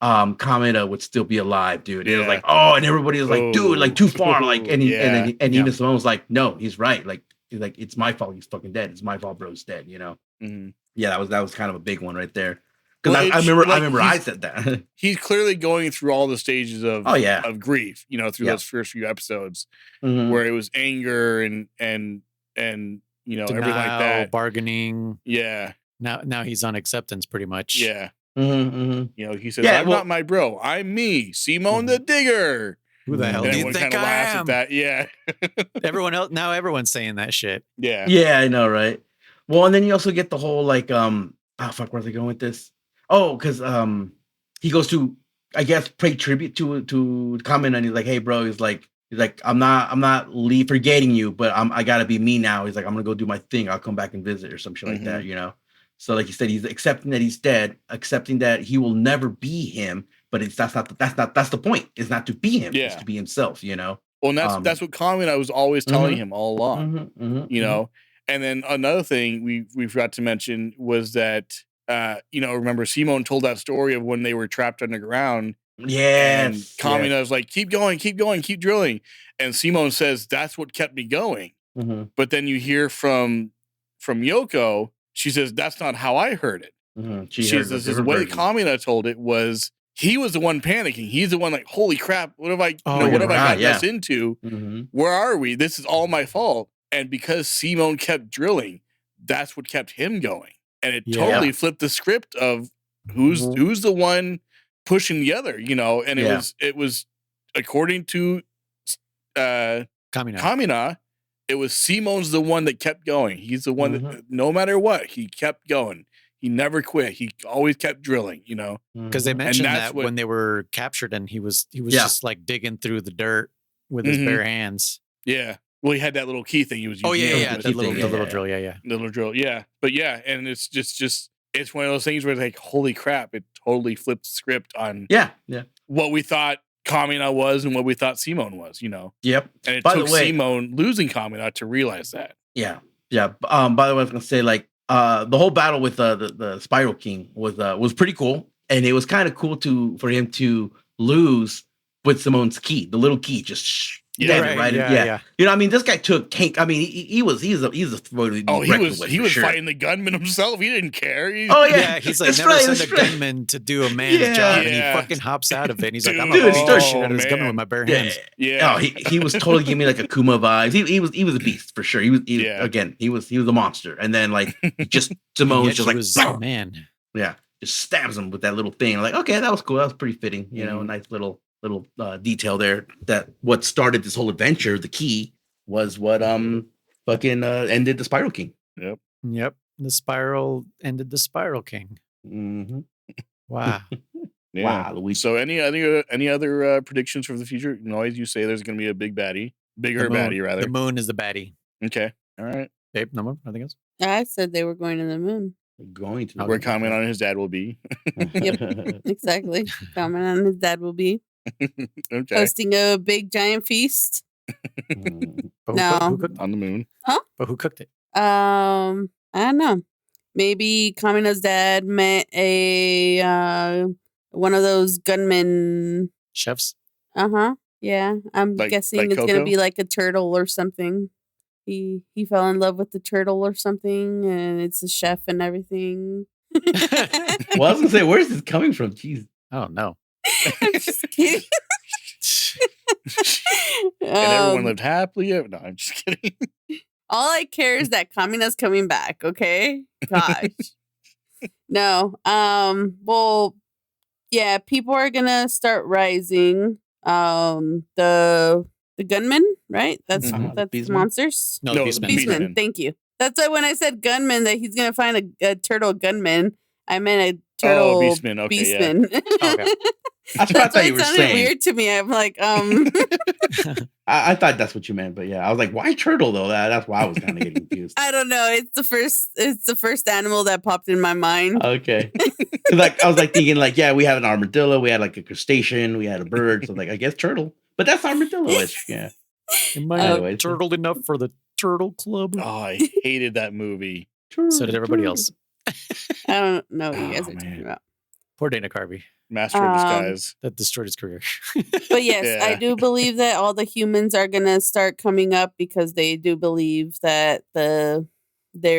Kameda would still be alive, dude. It was like, oh, and everybody was like, dude, like too far, like, and even Simone was like, no, he's right, like he's like, it's my fault he's fucking dead. It's my fault bro's dead, you know? Mm-hmm. Yeah, that was kind of a big one right there. Because Well, I remember like, I said that. He's clearly going through all the stages of of grief, you know, through those first few episodes where it was anger and you know, Denial, everything like that. Bargaining. Yeah. Now he's on acceptance pretty much. Yeah. You know, he says, I'm not my bro. I'm me, Simone the Digger. Who the hell do you think I am? At that. Yeah. Everyone's saying that shit. Yeah. Yeah, I know, right? Well, and then you also get the whole like fuck, where's he going with this? Oh, because he goes to, I guess, pay tribute to Kamen, and he's like, hey bro, he's like I'm not forgetting you, but I gotta be me now. He's like, I'm gonna go do my thing. I'll come back and visit or some shit like that, you know. So like you said, he's accepting that he's dead, accepting that he will never be him, but that's the point. It's not to be him, it's to be himself, you know. Well, and that's what Kamina was always telling him all along. You know. And then another thing we forgot to mention was that you know, remember Simone told that story of when they were trapped underground. Yeah. And Kamina was like, keep going, keep drilling. And Simone says, that's what kept me going. But then you hear from Yoko, she says, that's not how I heard it. She says, the way Kamina told it was, he was the one panicking. He's the one like, holy crap, what have I got us into? Where are we? This is all my fault. And because Simone kept drilling, that's what kept him going. And it totally flipped the script of who's the one pushing the other, you know. And it was according to Kamina, it was Simone's the one that kept going. He's the one that no matter what, he kept going. He never quit. He always kept drilling, you know. Because they mentioned that when they were captured, and he was just like digging through the dirt with his bare hands. Yeah. Well, he had that little key thing he was using. Oh yeah, the little drill, little drill, yeah. But yeah, and it's just it's one of those things where it's like, holy crap, it totally flipped the script on what we thought Kamina was and what we thought Simone was, you know. Yep. And it took Simone losing Kamina to realize that. Yeah. Yeah. By the way, I was gonna say, like, the whole battle with the Spiral King was pretty cool, and it was kind of cool for him to lose with Simone's key, the little key, just. Yeah. You know, I mean, this guy took tank. I mean, he's a he was fighting the gunman himself. He didn't care. He's like, never send a gunman to do a man's job, and he fucking hops out of it. And he's like, I'm gonna beat the shit out of this gunman with my bare hands. Yeah. Oh, he was totally giving me like a Kuma vibes. He was a beast for sure. He was a monster. And then like just Simone's just like, man, just stabs him with that little thing. I'm like, okay, that was cool. That was pretty fitting. You know, a nice little detail there, that what started this whole adventure, the key, was what fucking ended the Spiral King. Yep. The spiral ended the Spiral King. Wow. Wow, Luis. So any other predictions for the future? Noise, you say there's going to be a baddie, rather. The moon is the baddie. Okay. All right. Babe, no more? Nothing else? I said they were going to the moon. Going to where Kamen on his dad will be. Yep, exactly. Kamen on his dad will be. Okay. Hosting a big giant feast. No. Who cooked on the moon? Huh? But who cooked it? I don't know. Maybe Kamina's dad met a one of those gunmen chefs. Yeah, I'm guessing it's gonna be like a turtle or something. He fell in love with the turtle or something, and it's a chef and everything. Well, I was gonna say, where's this coming from? Jeez. Oh no. I'm just kidding. And everyone lived happily ever. No, I'm just kidding. All I care is that Kamina's coming back, okay? Gosh. No. Well, yeah, people are gonna start rising. The gunmen, right? That's Beastmen? monsters. No, Beastmen. Thank you. That's why when I said gunman, that he's gonna find a turtle gunman, I meant a turtle beastman. Okay, beastman. Yeah. Okay. That's what I thought you were saying. It sounded weird to me. I'm like, I thought that's what you meant, but yeah, I was like, why turtle though? That's why I was kind of getting confused. I don't know. It's the first animal that popped in my mind. Okay. Like I was like thinking like, yeah, we had an armadillo, we had like a crustacean, we had a bird, so like I guess turtle, but that's armadillo-ish. Yeah. Am I not turtled enough for the Turtle Club? Oh, I hated that movie. So did everybody else. I don't know what you guys are talking about. Poor Dana Carvey. Master of disguise. That destroyed his career. But yes, I Yeah. do believe that all the humans are gonna start coming up because they do believe that there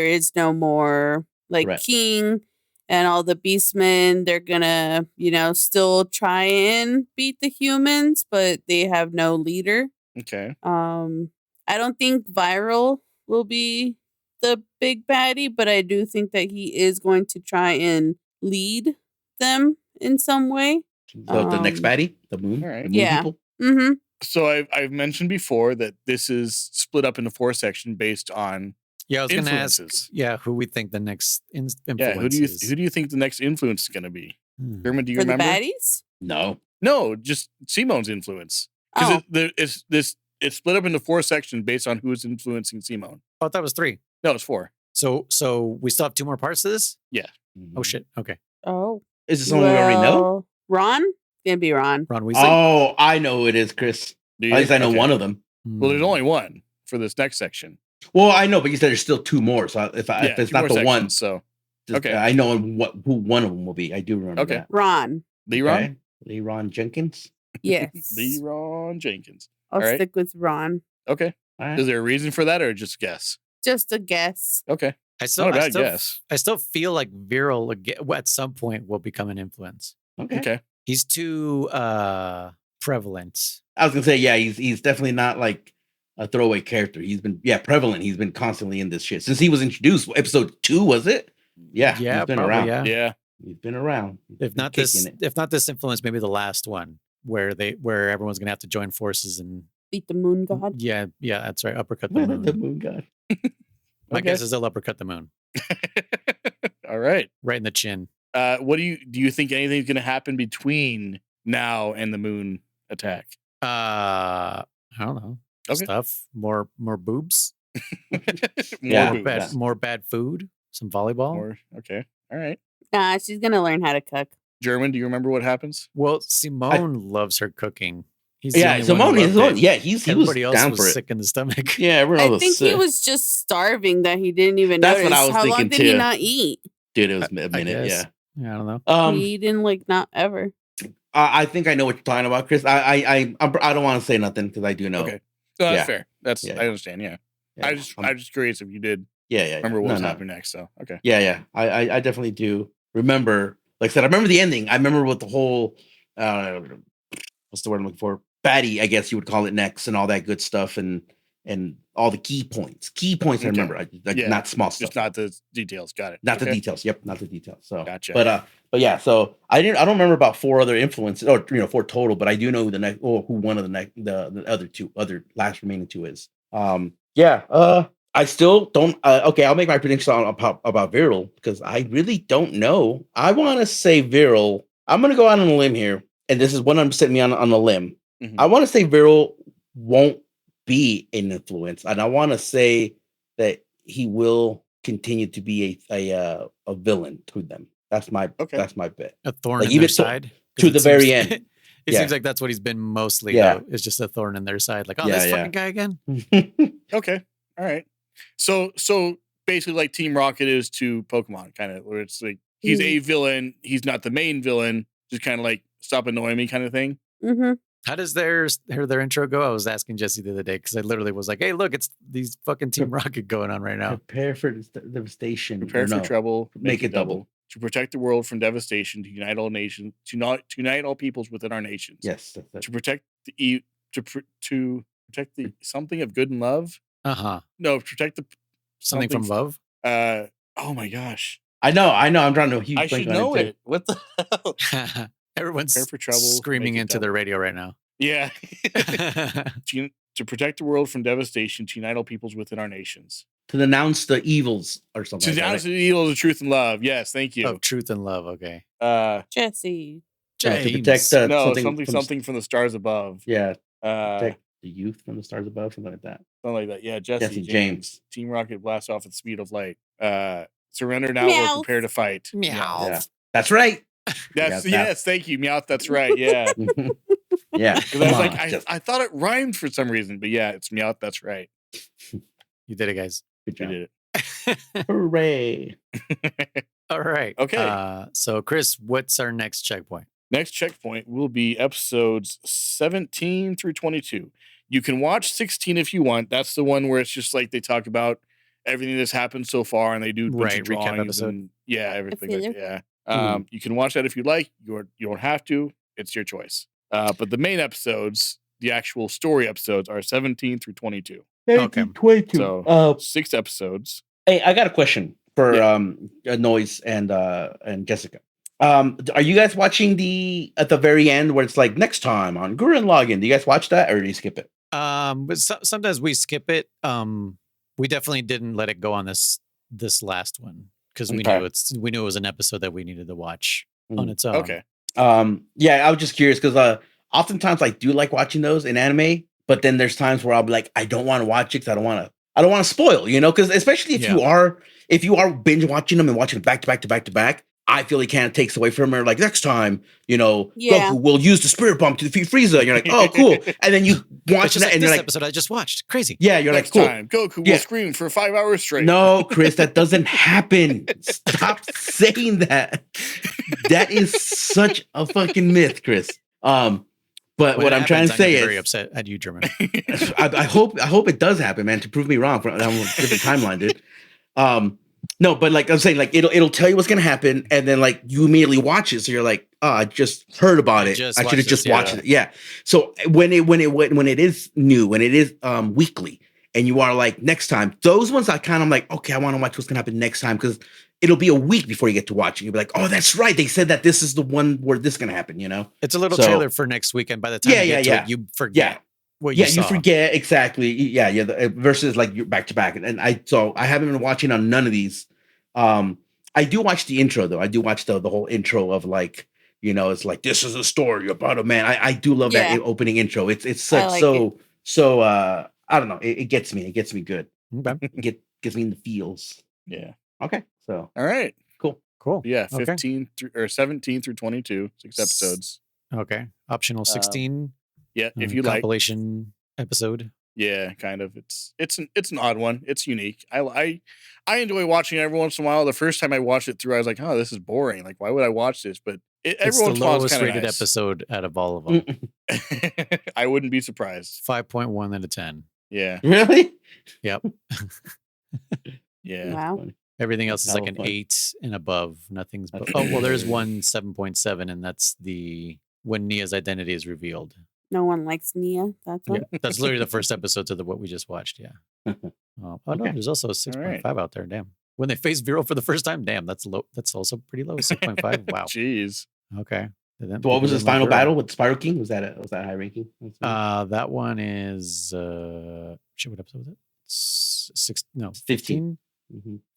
is no more like Correct. king, and all the beastmen, they're gonna, still try and beat the humans, but they have no leader. Okay. I don't think Viral will be the big baddie, but I do think that he is going to try and lead them in some way. The next baddie, the moon, All right. the moon Yeah. people. Mm-hmm. So I've mentioned before that this is split up into 4 sections based on Yeah, I was going to ask. influences. Yeah, who we think the next influence Yeah, who do is. you think the next influence is going to be? Hmm. German, do you For the remember? baddies? No. No, just Simone's influence. Oh, Because it's split up into 4 sections based on who is influencing Simone. Oh, that was 3. No, it's 4. So we still have 2 more parts to this? Mm-hmm. Oh, shit. Okay. oh. Is it someone we already know? Ron? It's gonna be Ron. Ron Weasley? Oh, I know who it is, Chris. Do At you? least I know Okay. one of them. Well, there's Hmm. only one for this next section. Well, I know, but you said there's still 2 more. So if it's 2 not more the one, sections, so okay, okay. I know who one of them will be. I do remember Okay. that. Ron. Leron? Okay. Leron Jenkins. Yes. Leron Jenkins. I'll all right. stick with Ron. Okay. All right. Is there a reason for that or just guess? Just a guess. Okay. I still, Not a I bad still, guess. I still feel like Viral at some point will become an influence. Okay. Okay. He's too prevalent. I was gonna say, yeah, he's definitely not like a throwaway character. He's been prevalent. He's been constantly in this shit since he was introduced. Episode 2, was it? Yeah, Yeah, he's been probably, around. yeah. Yeah. He's been around. He's If been not kicking this influence, maybe the last one where everyone's gonna have to join forces and Beat the moon god. yeah, that's right. Uppercut the moon. the moon god. My Okay. guess is they'll uppercut the moon All right. right in the chin. What do you think anything's going to happen between now and the moon attack? I don't know. Okay. Stuff. More boobs. Yeah. boobs. More bad food. Some volleyball. Okay. All right. Nah, she's gonna learn how to cook. German, do you remember what happens? Well, Simone loves her cooking. He's the only one who Simone is loved it. he was Everybody else down was for it. sick in the stomach. Yeah, everyone I was think he sick. was just starving that he didn't even That's notice. what I was How long thinking, did he too. not eat? Dude, it was a minute. guess. Yeah. Yeah, I don't know. He didn't like not ever. I think I know what you're talking about, Chris. I don't want to say nothing because I do know. Okay. No, that's Yeah. fair. That's Yeah. I understand. Yeah. Yeah, I'm just curious if you did yeah. remember what No, was no. happening next. So okay. Yeah. I definitely do remember. Like I said, I remember the ending. I remember what the whole what's the word I'm looking for? Baddie, I guess you would call it next, and all that good stuff, and all the key points. Key points I Okay. remember. Yeah. Not small stuff. Just not the details. Got it. Not the Okay. details. Yep, not the details. So Gotcha. But yeah, so I don't remember about 4 other influences, or 4 total, but I do know who the next, or who one of the other last remaining 2 is. I still don't. Okay, I'll make my prediction about Viral because I really don't know. I want to say Viral. I'm gonna go out on a limb here, and this is 100% me on a limb. Mhm. I want to say Viral won't be an influence, and I want to say that he will continue to be a villain to them. That's my bet. A thorn Like, in even their to- side. 'Cause to it the very seems- end. It Yeah. seems like that's what he's been mostly. Yeah. Though, is just a thorn in their side. Like, oh, Yeah, this yeah. fucking guy again. Okay. All right. So basically like Team Rocket is to Pokemon, kind of where it's like he's a villain, he's not the main villain, just kind of like stop annoying me kind of thing. Mm-hmm. How does their intro go? I was asking Jessi the other day because I literally was like, "Hey, look, it's these fucking Team Rocket going on right now." Prepare for devastation. Prepare for trouble, Make it double. To protect the world from devastation, to unite all nations, to unite all peoples within our nations. Yes. To protect the to protect the something of good and love. No, protect the Something from above. Oh my gosh. I know. I'm trying to. Huge I blank should on know too. it. What the hell? Everyone's Prepare for trouble, screaming make it into their double. radio right now. Yeah. to protect the world from devastation, to unite all peoples within our nations. To denounce the evils or something. To like that. denounce the evils of truth and love. Yes, thank you. Of truth and love. Okay. Jessi. To James. protect No, something something from the stars above. Yeah. Uh, Protect the youth from the stars above, something like that. something like that. Yeah, Jessi James. Team Rocket blasts off at the speed of light. Surrender now or Meow. prepare to fight. Meow. Yeah. That's right. Yes, Yeah, yes, thank you, Meowth. That's right. Yeah. Yeah. 'Cause I was Come like, on, just I thought it rhymed for some reason, but yeah, it's Meowth. That's right. You did it, guys. good You job. did Hooray. All right. Okay. So, Chris, what's our next checkpoint? Next checkpoint will be episodes 17 through 22. You can watch 16 if you want. That's the one where it's just like they talk about everything that's happened so far, and they do a bunch of Right, recap drawings episode. and everything. feel Like, you. yeah. You can watch that if you like. You don't have to. It's your choice. But the main episodes, the actual story episodes, are 17 through 22. Okay. 22. So 6 episodes. Hey, I got a question for Yeah. Noise and Jessica. Are you guys watching at the very end where it's like next time on Gurren Lagann? Do you guys watch that or do you skip it? But sometimes we skip it. We definitely didn't let it go on this last one because we Okay. knew it was an episode that we needed to watch on its own. Okay. Yeah, I was just curious because oftentimes I do like watching those in anime, but then there's times where I'll be like, I don't want to watch it because I don't want to spoil, because especially if you are binge watching them and watching them back to back, I feel it kind of takes away from her. Like next time, Goku will use the spirit bomb to defeat Frieza. And you're like, oh, cool. And then you watch that, like and this you're like, episode I just watched. Crazy. yeah, you're Next like, cool. time, Goku will scream for 5 hours straight. No, Chris, that doesn't happen. Stop saying that. That is such a fucking myth, Chris. But what I'm trying to say is, very upset at you, German. I hope it does happen, man, to prove me wrong. I'm on a different timeline, dude. No, but like I'm saying, like it'll tell you what's gonna happen, and then like you immediately watch it, so you're like, oh, I just heard about it. I should have just watched it. Yeah. So when it is new, when it is weekly, and you are like next time, those ones I kind of like, okay, I want to watch what's gonna happen next time because it'll be a week before you get to watch it. You'll be like, oh, that's right. They said that this is the one where this is gonna happen. It's a little trailer for next week, and by the time you get to it, you forget. What you saw. You forget exactly. Yeah. Versus like you're back to back, and I haven't been watching on none of these. I do watch the intro though. I do watch the whole intro of like, it's like this is a story about a man. I do love that opening intro. It's such so I don't know. It gets me. It gets me good. Okay. It gets me in the feels. Yeah. Okay. So all right. Cool. Yeah. Okay. 15 or 17 through 22, 6 episodes. Okay. Optional 16. Yeah. If you like compilation episode. Yeah, kind of. It's an odd one. It's unique. I enjoy watching it every once in a while. The first time I watched it through, I was like, "Oh, this is boring. Like, why would I watch this?" But every once in a while, it's kind of rated episode out of all of them. I wouldn't be surprised. 5.1 out of 10. Yeah. Really? Yep. Yeah. Wow. Everything else is like an 8 and above. Nothing's. There's one 7.7, and that's when Nia's identity is revealed. No one likes Nia. That's one. Yeah, that's literally the first episode to what we just watched. Yeah. No, there's also a 6.5 out there. Damn. When they face Vero for the first time, damn, that's low. That's also pretty low. 6.5. Wow. Jeez. Okay. So what was his final battle with Spiral King? Was that high ranking? That one is what episode was it? 15.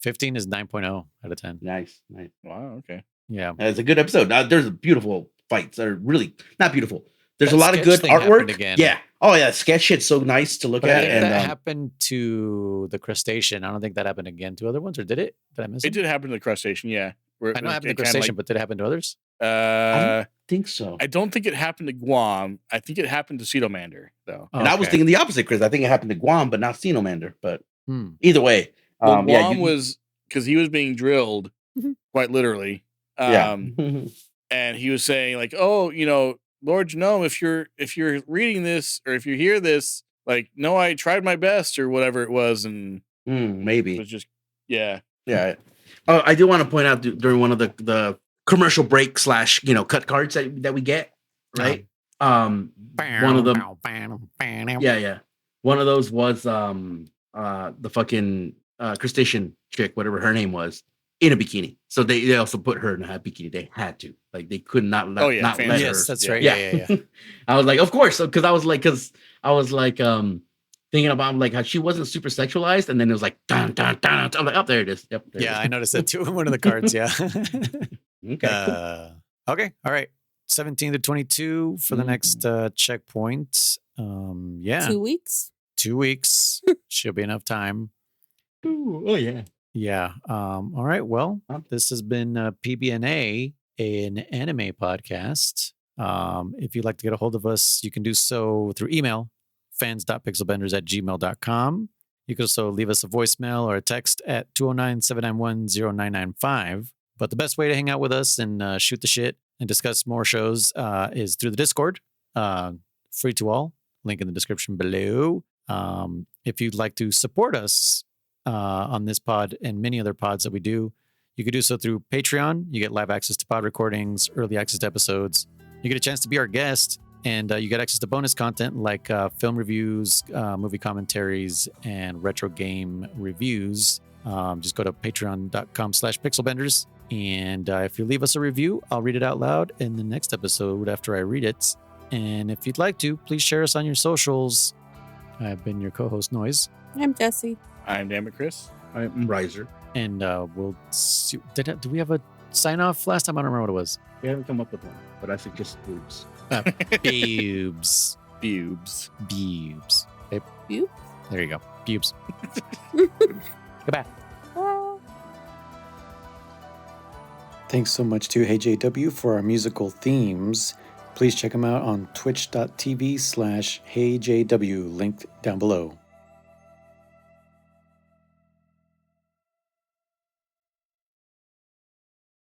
15 is 9.0 out of 10. Nice. Wow. Okay. Yeah. It's a good episode. There's beautiful fights that are really not beautiful. There's That a lot of sketch good thing artwork. happened again. Yeah. Oh yeah, sketch shit's so nice to look But I at. think And that happened to the crustacean. I don't think that happened again to other ones, or did it? Did I miss it? It did happen to the crustacean. Yeah. I know it happened to the crustacean, but did it happen to others? I think so. I don't think it happened to Guam. I think it happened to Cedomander, though. And I was thinking the opposite, Chris. I think it happened to Guam, but not Xenomander. But Hmm. either way, Well, Guam was because he was being drilled, quite literally. And he was saying like, "Oh, Lord Genome, if you're reading this or if you hear this, like, no, I tried my best or whatever it was," and maybe it was just yeah. Oh, I do want to point out during one of the commercial break / cut cards that we get, right? One of them, one of those was the fucking crustacean chick, whatever her name was, in a bikini. So they also put her in a bikini. They had to, like, they could not let, not let her. Yes, that's right. Yeah. I was like, of course, because I was like thinking about like how she wasn't super sexualized, and then it was like dun dun dun. I'm like, oh, there it is. Yep. I noticed that too in one of the cards. Yeah. Okay. Okay. All right. 17 to 22 for the next checkpoint. 2 weeks. 2 weeks should be enough time. Ooh, oh yeah. Yeah. All right. Well, this has been PBNA, an anime podcast. If you'd like to get a hold of us, you can do so through email, fans.pixelbenders@gmail.com. You can also leave us a voicemail or a text at 209-791-0995. But the best way to hang out with us and shoot the shit and discuss more shows is through the Discord, free to all. Link in the description below. If you'd like to support us on this pod and many other pods that we do, you could do so through Patreon. You get live access to pod recordings, early access to episodes. You get a chance to be our guest, and you get access to bonus content like film reviews, movie commentaries, and retro game reviews. Just go to patreon.com/pixelbenders. And if you leave us a review, I'll read it out loud in the next episode after I read it. And if you'd like to, please share us on your socials. I've been your co-host, Noise. I'm Jessi. I'm Damn it, Chris. I'm Riser. And we'll see. Do we have a sign-off last time? I don't remember what it was. We haven't come up with one, but I suggest boobs. Bubes. Bubes. Bubes. Okay. Bubes? There you go. Bubes. Goodbye. Thanks so much to HeyJayW for our musical themes. Please check them out on twitch.tv/HeyJayW, linked down below.